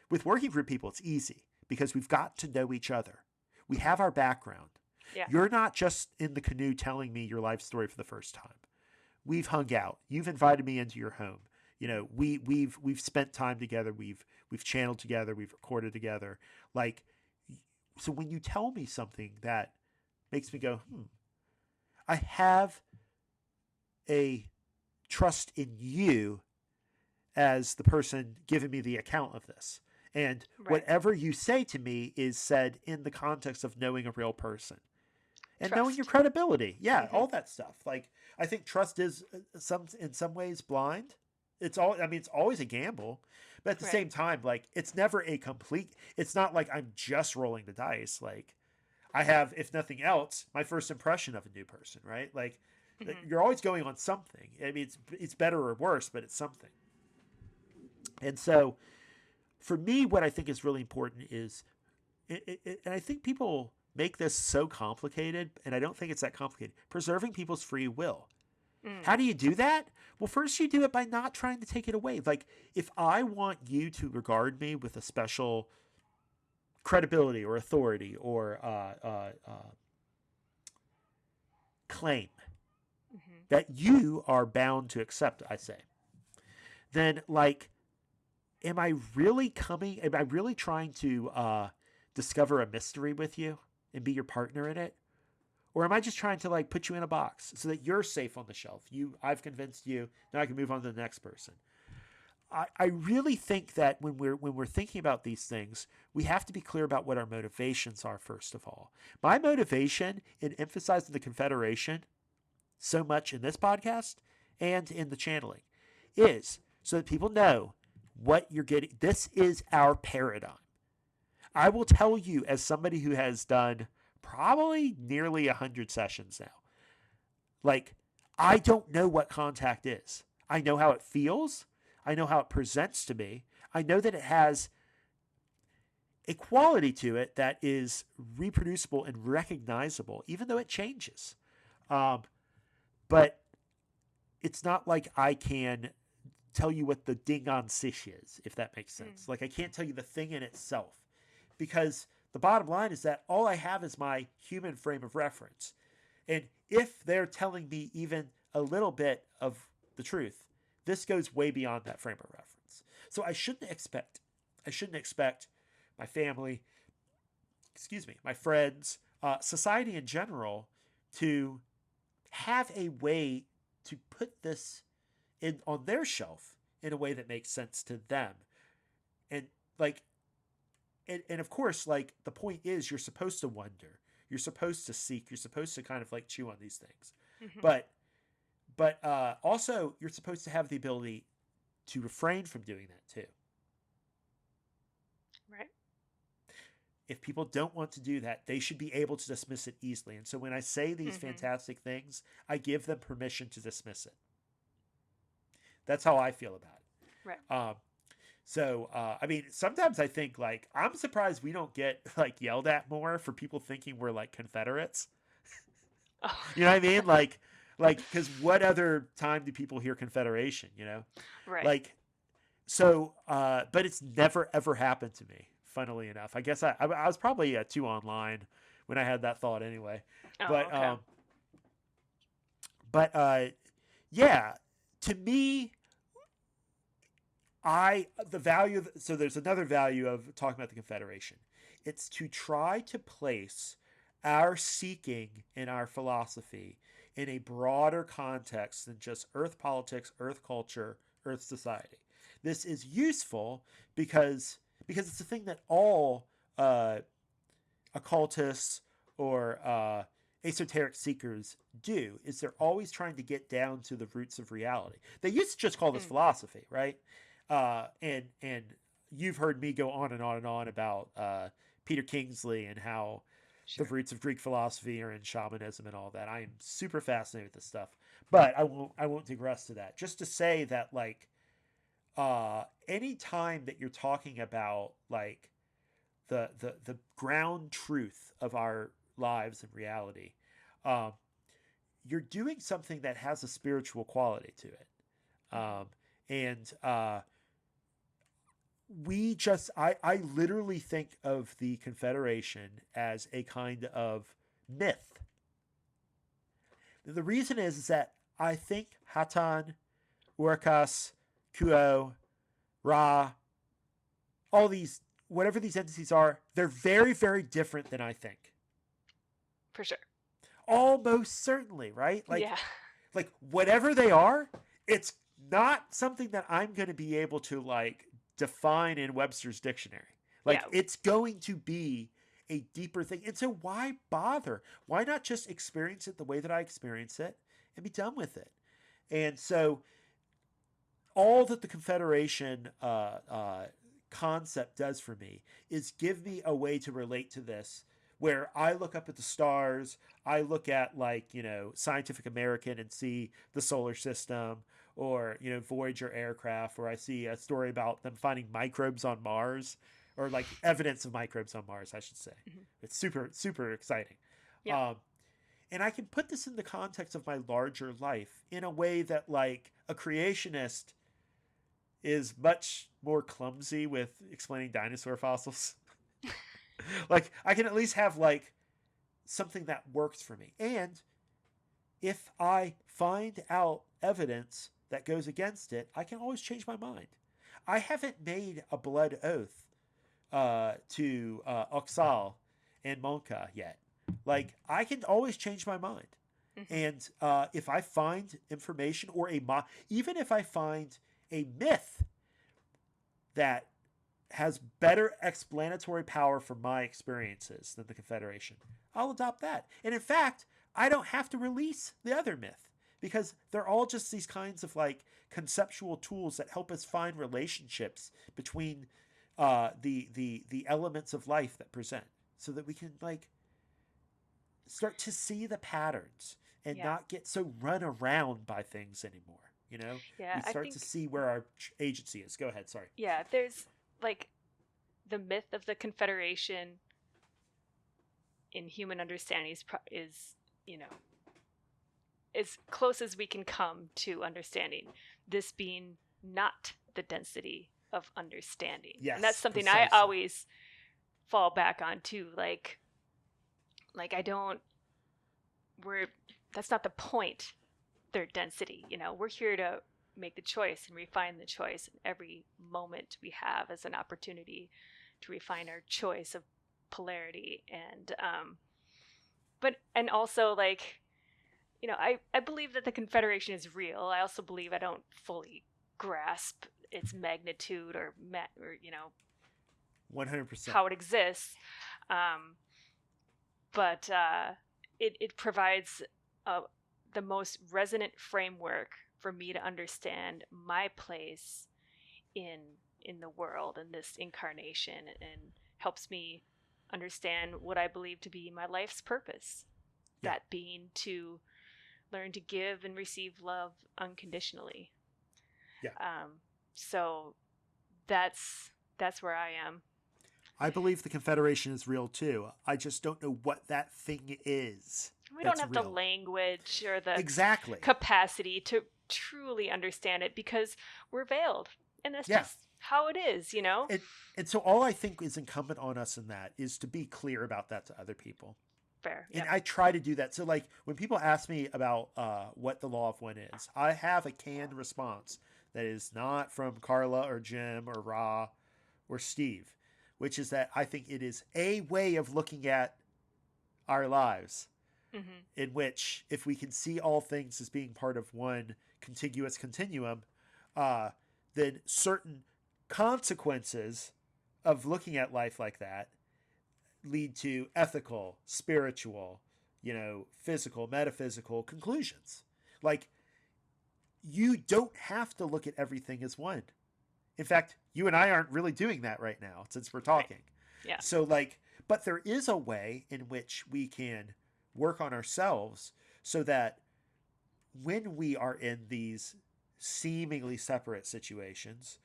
with working group people, it's easy because we've got to know each other. We have our background. Yeah. You're not just in the canoe telling me your life story for the first time. We've hung out. You've invited me into your home. You know, we've spent time together. We've channeled together. We've recorded together. Like, so when you tell me something that makes me go, I have a trust in you as the person giving me the account of this. And whatever you say to me is said in the context of knowing a real person and knowing your credibility. Yeah, all that stuff. Like, I think trust is in some ways blind. It's always a gamble, but at the same time, like, it's never a complete, it's not like I'm just rolling the dice. Like, I have, if nothing else, my first impression of a new person, right? Like, you're always going on something. I mean, it's better or worse, but it's something. And so for me, what I think is really important is, and I think people make this so complicated, and I don't think it's that complicated, preserving people's free will. How do you do that? Well, first you do it by not trying to take it away. Like, if I want you to regard me with a special credibility or authority or claim that you are bound to accept, I say, then, like, am I really trying to discover a mystery with you and be your partner in it? Or am I just trying to, like, put you in a box so that you're safe on the shelf? I've convinced you. Now I can move on to the next person. I really think that when we're thinking about these things, we have to be clear about what our motivations are, first of all. My motivation in emphasizing the Confederation so much in this podcast and in the channeling is so that people know what you're getting. This is our paradigm. I will tell you, as somebody who has done probably nearly 100 sessions now, like, I don't know what contact is. I know how it feels. I know how it presents to me. I know that it has a quality to it that is reproducible and recognizable, even though it changes. But it's not like I can tell you what the ding on sish is, if that makes sense. Like, I can't tell you the thing in itself, because the bottom line is that all I have is my human frame of reference. And if they're telling me even a little bit of the truth, this goes way beyond that frame of reference. So I shouldn't expect my family, my friends, society in general, to have a way to put this in on their shelf in a way that makes sense to them. And, like, and of course, like, the point is, you're supposed to wonder, you're supposed to seek, you're supposed to kind of, like, chew on these things. But also, you're supposed to have the ability to refrain from doing that too. Right. If people don't want to do that, they should be able to dismiss it easily. And so when I say these fantastic things, I give them permission to dismiss it. That's how I feel about it. Right. So, I mean, sometimes I think, like, I'm surprised we don't get, like, yelled at more for people thinking we're, like, Confederates. Oh. You know what I mean? Like, because what other time do people hear Confederation, you know? Right. Like, so, but it's never, ever happened to me, funnily enough. I guess I was probably too online when I had that thought anyway. Oh, okay. Yeah, to me, so there's another value of talking about the Confederation. It's to try to place our seeking and our philosophy in a broader context than just Earth politics, Earth culture, Earth society. This is useful because it's a thing that all occultists or esoteric seekers do, is they're always trying to get down to the roots of reality. They used to just call this philosophy, right? And you've heard me go on and on and on about Peter Kingsley and how the roots of Greek philosophy are in shamanism and all that. I am super fascinated with this stuff, but I won't digress to that. Just to say that, like, any time that you're talking about like the ground truth of our lives and reality, um, you're doing something that has a spiritual quality to it. Mm-hmm. And I literally think of the Confederation as a kind of myth. The reason is that I think Hatan, Urkas, Kuo, Ra, all these, whatever these entities are, they're very, very different than I think. For sure. Almost certainly, right? Yeah. Like whatever they are, it's not something that I'm going to be able to like define in Webster's dictionary. Like Yeah. it's going to be a deeper thing. And so why bother? Why not just experience it the way that I experience it and be done with it? And so all that the Confederation concept does for me is give me a way to relate to this where I look up at the stars, I look at like, you know, Scientific American and see the solar system, or, you know, Voyager aircraft, where I see a story about them finding microbes on Mars, or like evidence of microbes on Mars, I should say. Mm-hmm. It's super, super exciting. Yeah. Um, and I can put this in the context of my larger life in a way that like a creationist is much more clumsy with explaining dinosaur fossils. Like I can at least have like something that works for me. And if I find out evidence that goes against it, I can always change my mind. I haven't made a blood oath to Oxal and Monka yet. Like I can always change my mind. Mm-hmm. And if I find information or even if I find a myth that has better explanatory power for my experiences than the Confederation, I'll adopt that. And in fact, I don't have to release the other myth because they're all just these kinds of like conceptual tools that help us find relationships between the elements of life that present, so that we can like start to see the patterns and Yeah. not get so run around by things anymore. You know, Yeah. we I start to think, see where our agency is. Go ahead. Sorry. yeah, there's like the myth of the Confederation in human understanding is, you know, as close as we can come to understanding this being not the density of understanding. And that's Yes, something I precisely. always fall back on too. Like I don't we're that's not the point, their density, you know. We're here to make the choice and refine the choice, and every moment we have as an opportunity to refine our choice of polarity. And but and also, like, you know, I believe that the Confederation is real. I also believe I don't fully grasp its magnitude or you know 100%. how it exists. Um, but it provides the most resonant framework for me to understand my place in the world and this incarnation, and helps me understand what I believe to be my life's purpose. Yeah. That being to learn to give and receive love unconditionally. Yeah. So that's where I am. I believe the Confederation is real too. I just don't know what that thing is. We don't That's have the real. language or the Exactly. capacity to truly understand it because we're veiled. And that's Yeah. just how it is, you know? And so all I think is incumbent on us in that is to be clear about that to other people. Fair. And Yep. I try to do that. So like when people ask me about what the law of one is, I have a canned response that is not from Carla or Jim or Ra or Steve, which is that I think it is a way of looking at our lives, Mm-hmm. in which if we can see all things as being part of one contiguous continuum, uh, then certain consequences of looking at life like that lead to ethical, spiritual, you know, physical, metaphysical conclusions. Like, you don't have to look at everything as one. In fact, you and I aren't really doing that right now since we're Right. talking. Yeah. So, like, but there is a way in which we can work on ourselves so that when we are in these seemingly separate situations,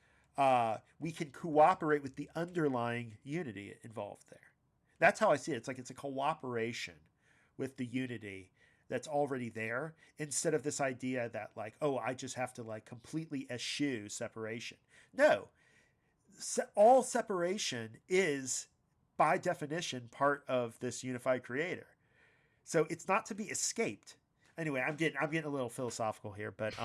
we can cooperate with the underlying unity involved there. That's how I see it. It's like it's a cooperation with the unity that's already there, instead of this idea that like, oh, I just have to like completely eschew separation. No, all separation is by definition part of this unified creator. So it's not to be escaped. Anyway, I'm getting a little philosophical here, but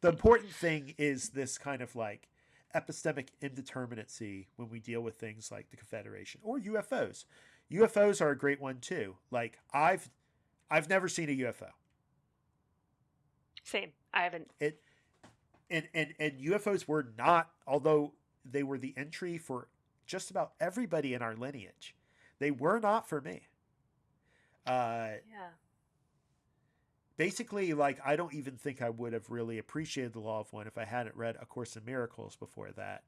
the important thing is this kind of like epistemic indeterminacy when we deal with things like the Confederation or UFOs. UFOs are a great one too. Like I've never seen a UFO. Same. I haven't. And UFOs were not, although they were the entry for just about everybody in our lineage, they were not for me. Yeah. Basically, like, I don't even think I would have really appreciated the Law of One if I hadn't read A Course in Miracles before that.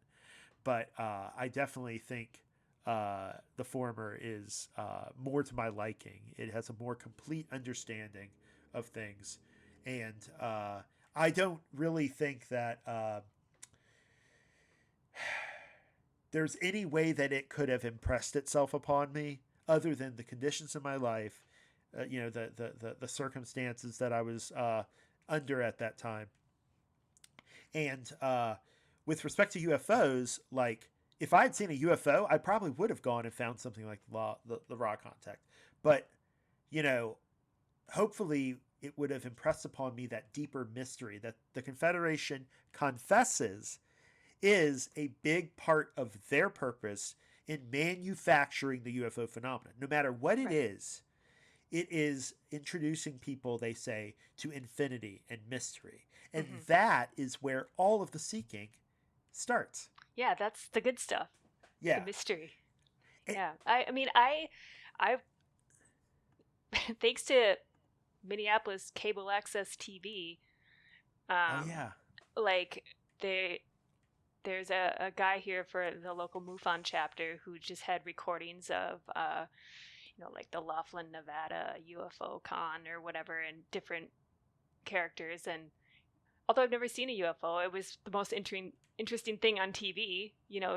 But I definitely think the former is more to my liking. It has a more complete understanding of things. And I don't really think that there's any way that it could have impressed itself upon me other than the conditions of my life, the circumstances that I was under at that time. And with respect to UFOs, like if I had seen a UFO, I probably would have gone and found something like the raw contact. But, hopefully it would have impressed upon me that deeper mystery that the Confederation confesses is a big part of their purpose in manufacturing the UFO phenomenon. No matter what it is introducing people, they say, to infinity and mystery. And that is where all of the seeking starts. Yeah, that's the good stuff. Yeah. The mystery. Yeah. I thanks to Minneapolis cable access TV, like there's a guy here for the local MUFON chapter who just had recordings of like the Laughlin, Nevada UFO con or whatever, and different characters. And although I've never seen a UFO, it was the most interesting thing on TV,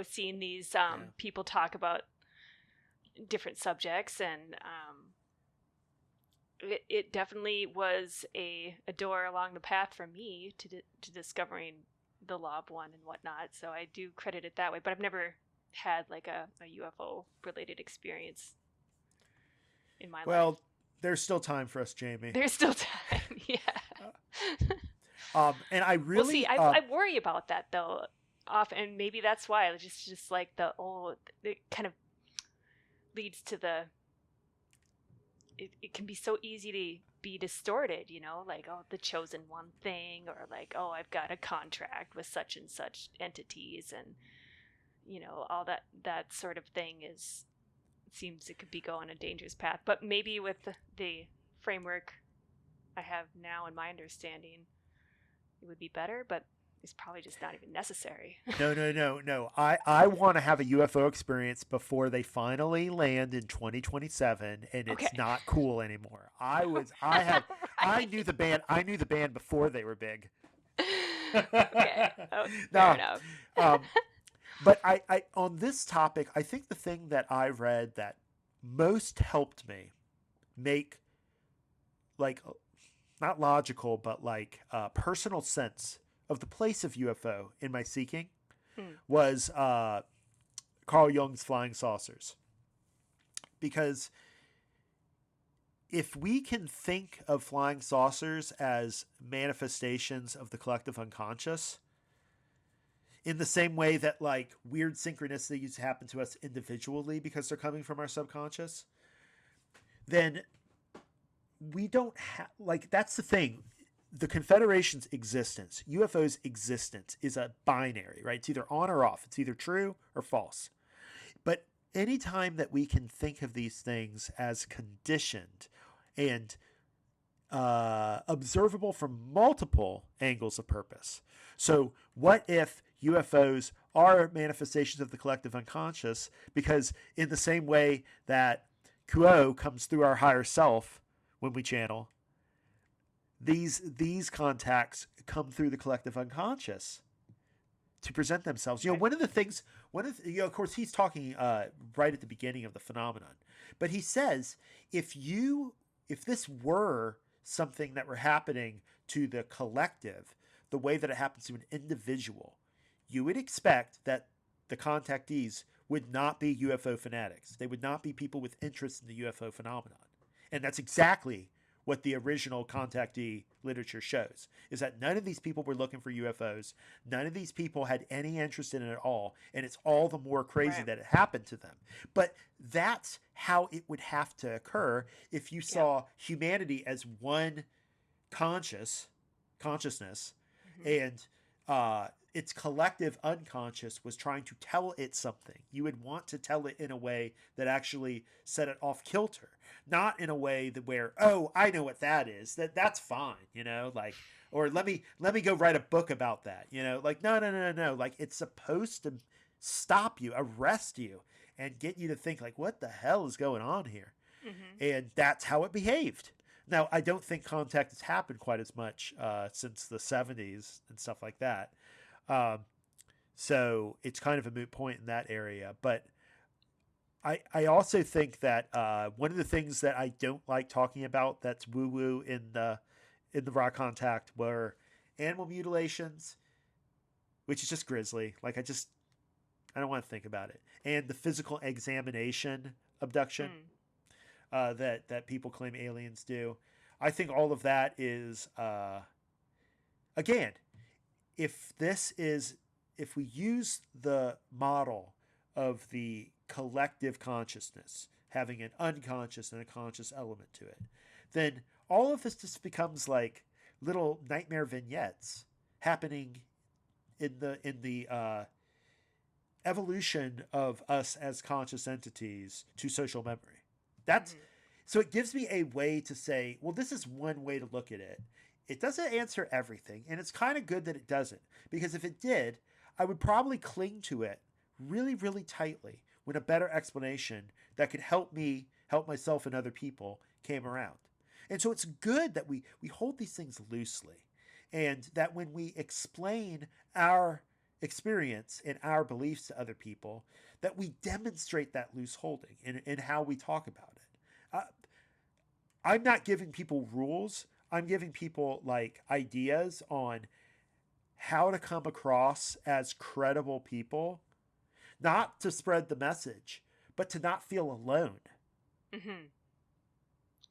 seeing these people talk about different subjects. And it definitely was a door along the path for me to discovering the Law of One and whatnot. So I do credit it that way, but I've never had like a UFO related experience in my life. Well, there's still time for us, Jamie. There's still time. Yeah. And I really, see, I worry about that though often, and maybe that's why it's just like it kind of leads to it can be so easy to be distorted, like, oh, the chosen one thing, or like, oh, I've got a contract with such and such entities, and all that sort of thing seems it could be going a dangerous path. But maybe with the framework I have now in my understanding, it would be better, but it's probably just not even necessary. No. I want to have a UFO experience before they finally land in 2027, and it's not cool anymore. I knew the band before they were big. Okay. Oh, fair enough. But I on this topic, I think the thing that I read that most helped me make, like, not logical, but like personal sense of the place of UFO in my seeking was Carl Jung's Flying Saucers. Because if we can think of flying saucers as manifestations of the collective unconscious, in the same way that like weird synchronicities happen to us individually because they're coming from our subconscious, then we don't have, like, that's the thing. The Confederation's existence, UFO's existence, is a binary, right? It's either on or off. It's either true or false. But anytime that we can think of these things as conditioned and observable from multiple angles of purpose. So what if UFOs are manifestations of the collective unconscious? Because in the same way that Kuo comes through our higher self when we channel, these contacts come through the collective unconscious to present themselves. Right. One of the things, of course, he's talking right at the beginning of the phenomenon, but he says if this were something that were happening to the collective, the way that it happens to an individual, you would expect that the contactees would not be UFO fanatics. They would not be people with interest in the UFO phenomenon. And that's exactly what the original contactee literature shows, is that none of these people were looking for UFOs. None of these people had any interest in it at all. And it's all the more crazy that it happened to them. But that's how it would have to occur if you saw humanity as one consciousness, and its collective unconscious was trying to tell it something. You would want to tell it in a way that actually set it off kilter, not in a way that where, oh, I know what that is. That's fine, like, or let me go write a book about that, like, no. Like, it's supposed to stop you, arrest you, and get you to think like, what the hell is going on here? And that's how it behaved. Now, I don't think contact has happened quite as much since the 70s and stuff like that. So it's kind of a moot point in that area. But I also think that one of the things that I don't like talking about that's woo-woo in the raw contact were animal mutilations, which is just grisly. Like, I don't want to think about it. And the physical examination abduction that people claim aliens do. I think all of that is, again, if we use the model of the collective consciousness having an unconscious and a conscious element to it, then all of this just becomes like little nightmare vignettes happening in the evolution of us as conscious entities to social memory. That's so it gives me a way to say, well, this is one way to look at it. It doesn't answer everything, and it's kind of good that it doesn't, because if it did, I would probably cling to it really, really tightly when a better explanation that could help me, help myself and other people came around. And so it's good that we hold these things loosely, and that when we explain our experience and our beliefs to other people, that we demonstrate that loose holding in how we talk about it. I'm not giving people rules. I'm giving people like ideas on how to come across as credible people, not to spread the message, but to not feel alone.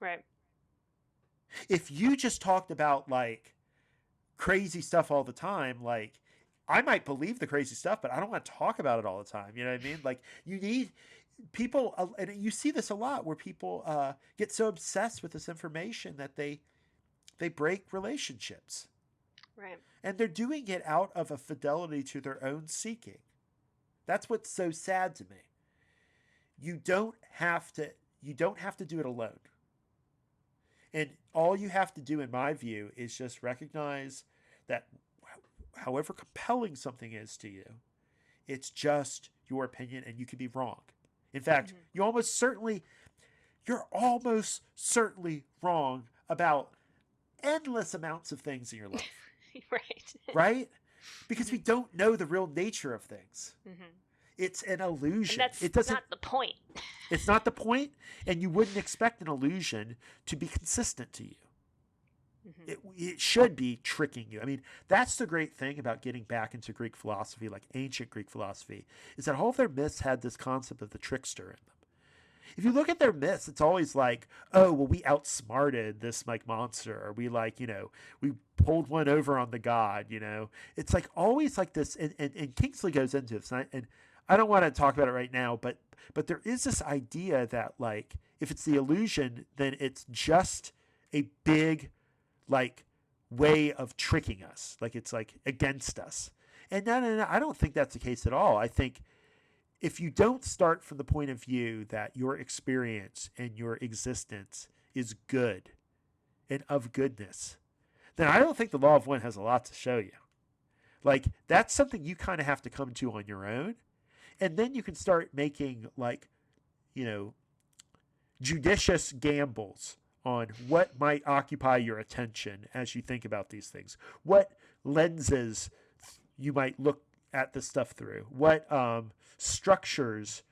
Right. If you just talked about like crazy stuff all the time, like, I might believe the crazy stuff, but I don't want to talk about it all the time. You know what I mean? Like, you need people, and you see this a lot where people get so obsessed with this information that they break relationships. Right. And they're doing it out of a fidelity to their own seeking. That's what's so sad to me. You don't have to do it alone. And all you have to do, in my view, is just recognize that however compelling something is to you, it's just your opinion, and you can be wrong. In fact, you're almost certainly wrong about endless amounts of things in your life. Right. Right? Because we don't know the real nature of things. It's an illusion. And that's not the point. It's not the point, and you wouldn't expect an illusion to be consistent to you. It should be tricking you. I mean, that's the great thing about getting back into Greek philosophy, like ancient Greek philosophy, is that all of their myths had this concept of the trickster in them. If you look at their myths, it's always like, oh, well, we outsmarted this like monster, or we we pulled one over on the god, It's like always like this, and Kingsley goes into this, and I don't want to talk about it right now, but there is this idea that like, if it's the illusion, then it's just a big like way of tricking us, like it's like against us. And no, I don't think that's the case at all. I think if you don't start from the point of view that your experience and your existence is good and of goodness, then I don't think the law of one has a lot to show you. Like, that's something you kind of have to come to on your own. And then you can start making like, judicious gambles on what might occupy your attention as you think about these things. What lenses you might look at this stuff through? What structures?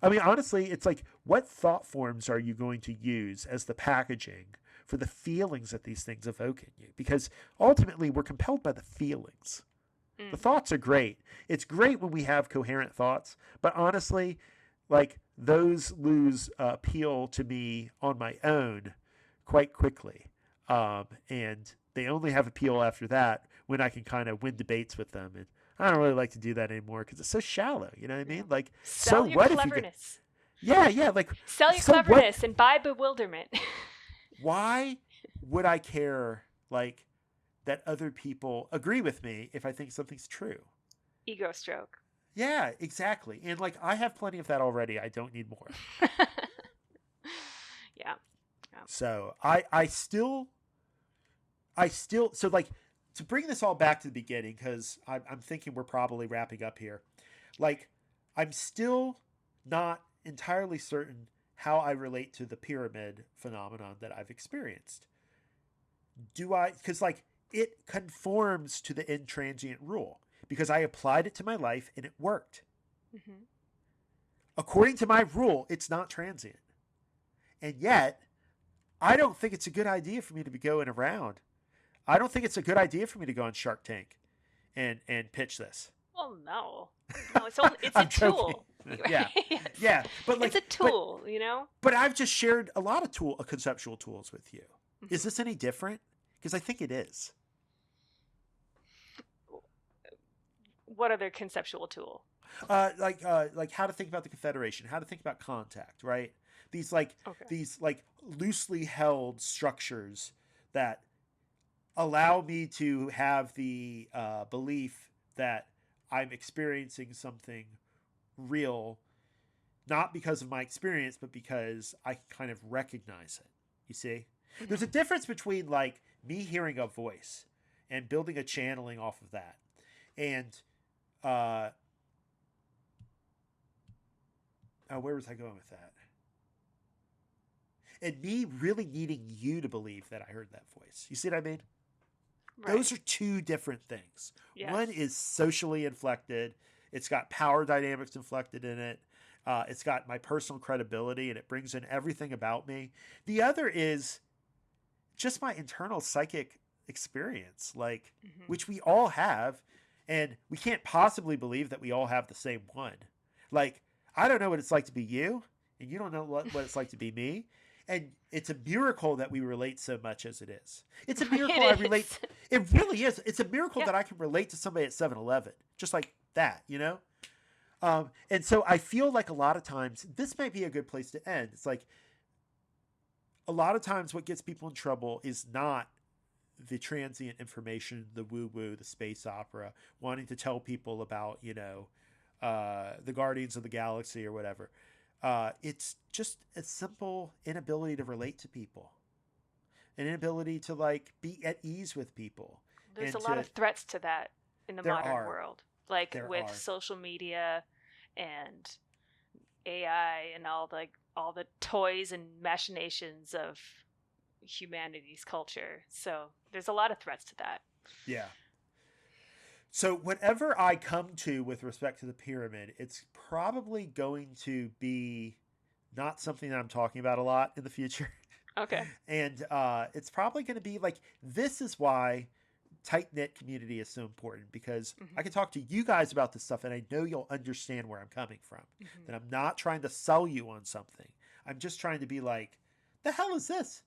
I mean, honestly, it's like, what thought forms are you going to use as the packaging for the feelings that these things evoke in you? Because ultimately, we're compelled by the feelings. The thoughts are great. It's great when we have coherent thoughts, but honestly, like, those lose appeal to me on my own quite quickly. And they only have appeal after that when I can kind of win debates with them. And I don't really like to do that anymore because it's so shallow. You know what I mean? Like, so Sell your what if you get, cleverness. yeah, like, Sell your so what? cleverness and buy bewilderment. Why would I care, like, that other people agree with me if I think something's true? Ego stroke. Yeah, exactly. And like, I have plenty of that already. I don't need more. Yeah. So I still, so like, to bring this all back to the beginning, because I'm thinking we're probably wrapping up here. Like, I'm still not entirely certain how I relate to the pyramid phenomenon that I've experienced. Because like, it conforms to the intransient rule because I applied it to my life and it worked. Mm-hmm. According to my rule, it's not transient. And yet, I don't think it's a good idea for me to be going around. I don't think it's a good idea for me to go on Shark Tank and pitch this. Well, no, it's a tool. Yeah, Yes. yeah, but like, it's a tool, you know. But I've just shared a lot of conceptual tools with you. Mm-hmm. Is this any different? Because I think it is. What other conceptual tool? Like how to think about the Confederation, how to think about contact, right? These loosely held structures that allow me to have the belief that I'm experiencing something real, not because of my experience, but because I kind of recognize it. You see? Mm-hmm. There's a difference between like me hearing a voice and building a channeling off of that. And where was I going with that? And me really needing you to believe that I heard that voice. You see what I mean? Right. Those are two different things. Yes. One is socially inflected. It's got power dynamics inflected in it. It's got my personal credibility, and it brings in everything about me. The other is just my internal psychic experience, like, mm-hmm. which we all have, and we can't possibly believe that we all have the same one. Like, I don't know what it's like to be you, and you don't know what it's like to be me. And it's a miracle that we relate so much as it is. It's a miracle I relate. It really is. It's a miracle that I can relate to somebody at 7-Eleven, just like that, you know? And so I feel like a lot of times, this might be a good place to end. It's like, a lot of times what gets people in trouble is not the transient information, the woo-woo, the space opera, wanting to tell people about, you know, the Guardians of the Galaxy or whatever. It's just a simple inability to relate to people, an inability to like be at ease with people. There's a lot of threats to that in the modern world, like with social media and AI and all the toys and machinations of humanity's culture. So there's a lot of threats to that. Yeah. So whatever I come to with respect to the pyramid, it's probably going to be not something that I'm talking about a lot in the future. Okay. And it's probably going to be like, this is why tight-knit community is so important, because mm-hmm. I can talk to you guys about this stuff and I know you'll understand where I'm coming from. Mm-hmm. That I'm not trying to sell you on something. I'm just trying to be like, the hell is this?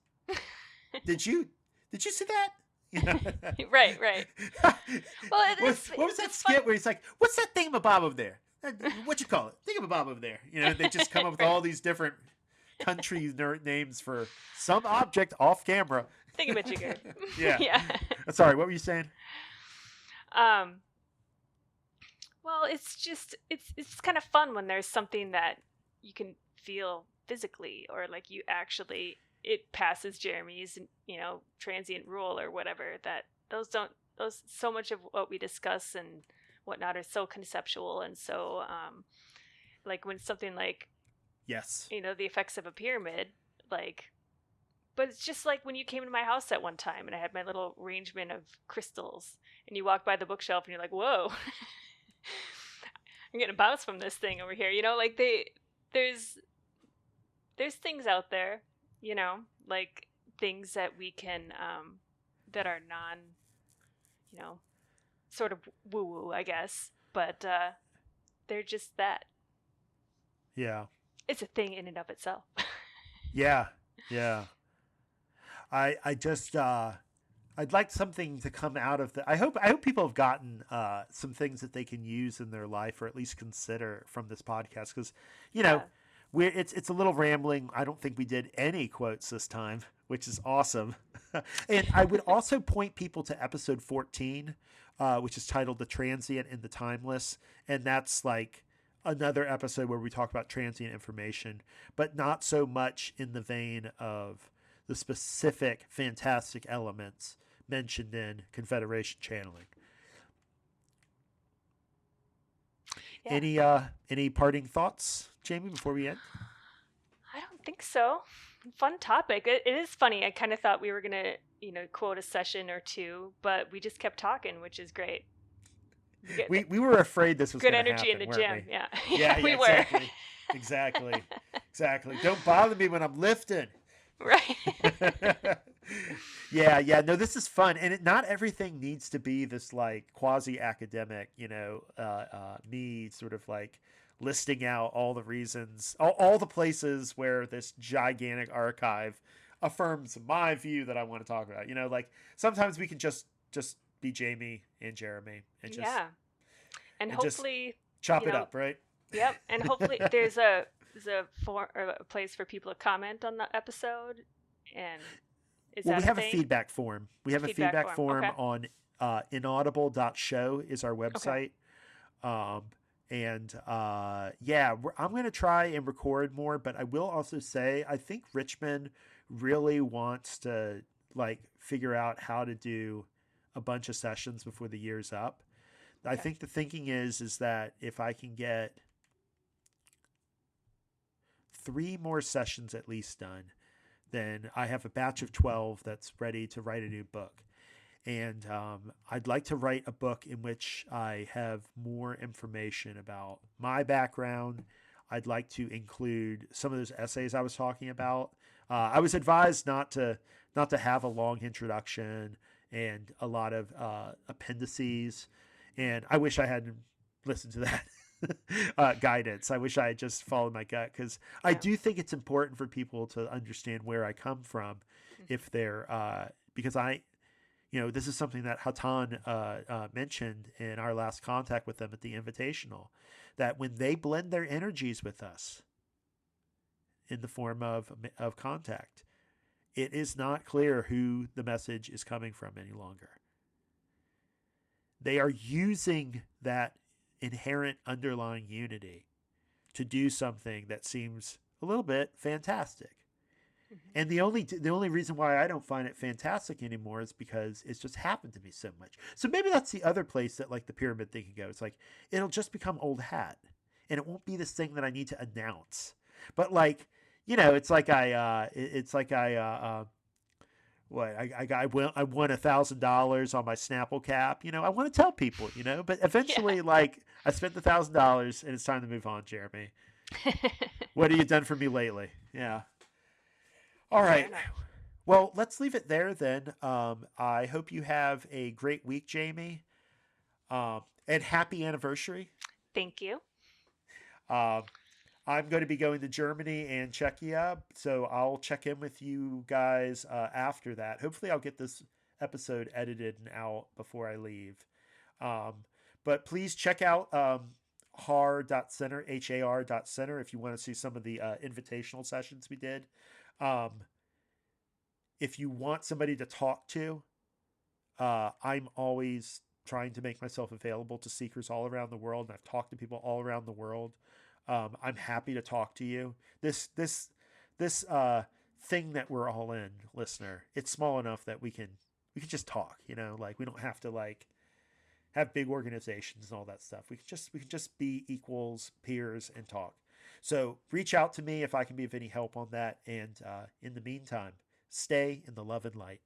Did you see that? You know? Right. Well, what was that skit where he's like, "What's that thingamabob over there? What you call it? Thingamabob over there?" You know, they just come up with all these different country names for some object off camera. Thingamajigger. Yeah. Sorry, what were you saying? Well, it's kind of fun when there's something that you can feel physically, or like you actually. It passes Jeremy's, you know, transient rule or whatever, that those so much of what we discuss and whatnot are so conceptual and so like when something like, yes, you know, the effects of a pyramid, like, but it's just like when you came to my house at one time and I had my little arrangement of crystals and you walk by the bookshelf and you're like, whoa. I'm getting a bounce from this thing over here. Like there's there's things out there, like things that we can that are non, you know, sort of woo woo, I guess, but they're just that. Yeah. It's a thing in and of itself. Yeah. Yeah. I just I'd like something to come out of the. I hope people have gotten some things that they can use in their life, or at least consider from this podcast, because you know Yeah. it's a little rambling. I don't think we did any quotes this time, which is awesome. And I would also point people to episode 14, which is titled "The Transient and the Timeless," and that's like another episode where we talk about transient information, but not so much in the vein of the specific fantastic elements mentioned in Confederation channeling. Yeah. Any parting thoughts, Jamie, before we end? I don't think so. Fun topic. It is funny. I kind of thought we were going to, quote a session or two, but we just kept talking, which is great. We get We were afraid this was good going to energy in happen, the weren't gym. we? Yeah. Yeah, We were. exactly. Exactly. Exactly. Don't bother me when I'm lifting. Right. Yeah. No, this is fun, and not everything needs to be this like quasi academic. Me sort of like listing out all the reasons, all the places where this gigantic archive affirms my view that I want to talk about. Like sometimes we can just be Jamie and Jeremy and just Yeah. And and just hopefully, chop you it know, up, right? yep. And hopefully there's a or a place for people to comment on the episode. And is Well, we that a have a thing? feedback form. We have a Feedback feedback form. form Okay. on inaudible.show is our Okay. website. Um, and yeah, I'm going to try and record more, but I will also say I think Richmond really wants to like figure out how to do a bunch of sessions before the year's up. I Okay. think the thinking is that if I can get 3 more sessions at least done, then I have a batch of 12 that's ready to write a new book. And I'd like to write a book in which I have more information about my background. I'd like to include some of those essays I was talking about. I was advised not to have a long introduction and a lot of appendices, and I wish I had listened to that guidance. I wish I had just followed my gut, because I Yeah. do think it's important for people to understand where I come from, Mhm. if they're because this is something that Hatan mentioned in our last contact with them at the Invitational, that when they blend their energies with us in the form of contact, it is not clear who the message is coming from any longer. They are using that inherent underlying unity to do something that seems a little bit fantastic. Mhm. And the only reason why I don't find it fantastic anymore is because it's just happened to me so much. So maybe that's the other place that like the pyramid thing can go. It's like it'll just become old hat, and it won't be this thing that I need to announce. But like it's like I won $1,000 on my Snapple cap. I want to tell people. But Yeah. eventually, like I spent $1,000, and it's time to move on. Jeremy, what have you done for me lately? Yeah. All Fair right. enough. Well, let's leave it there then. I hope you have a great week, Jamie, and happy anniversary. Thank you. Um, I'm going to be going to Germany and Czechia, so I'll check in with you guys after that. Hopefully, I'll get this episode edited and out before I leave. Um, but please check out har.center, har.center, if you want to see some of the invitational sessions we did. Um, if you want somebody to talk to, I'm always trying to make myself available to seekers all around the world, and I've talked to people all around the world. I'm happy to talk to you. This thing that we're all in, listener, it's small enough that we can just talk. Like we don't have to like have big organizations and all that stuff. We can just be equals, peers, and talk. So reach out to me if I can be of any help on that. And in the meantime, stay in the love and light.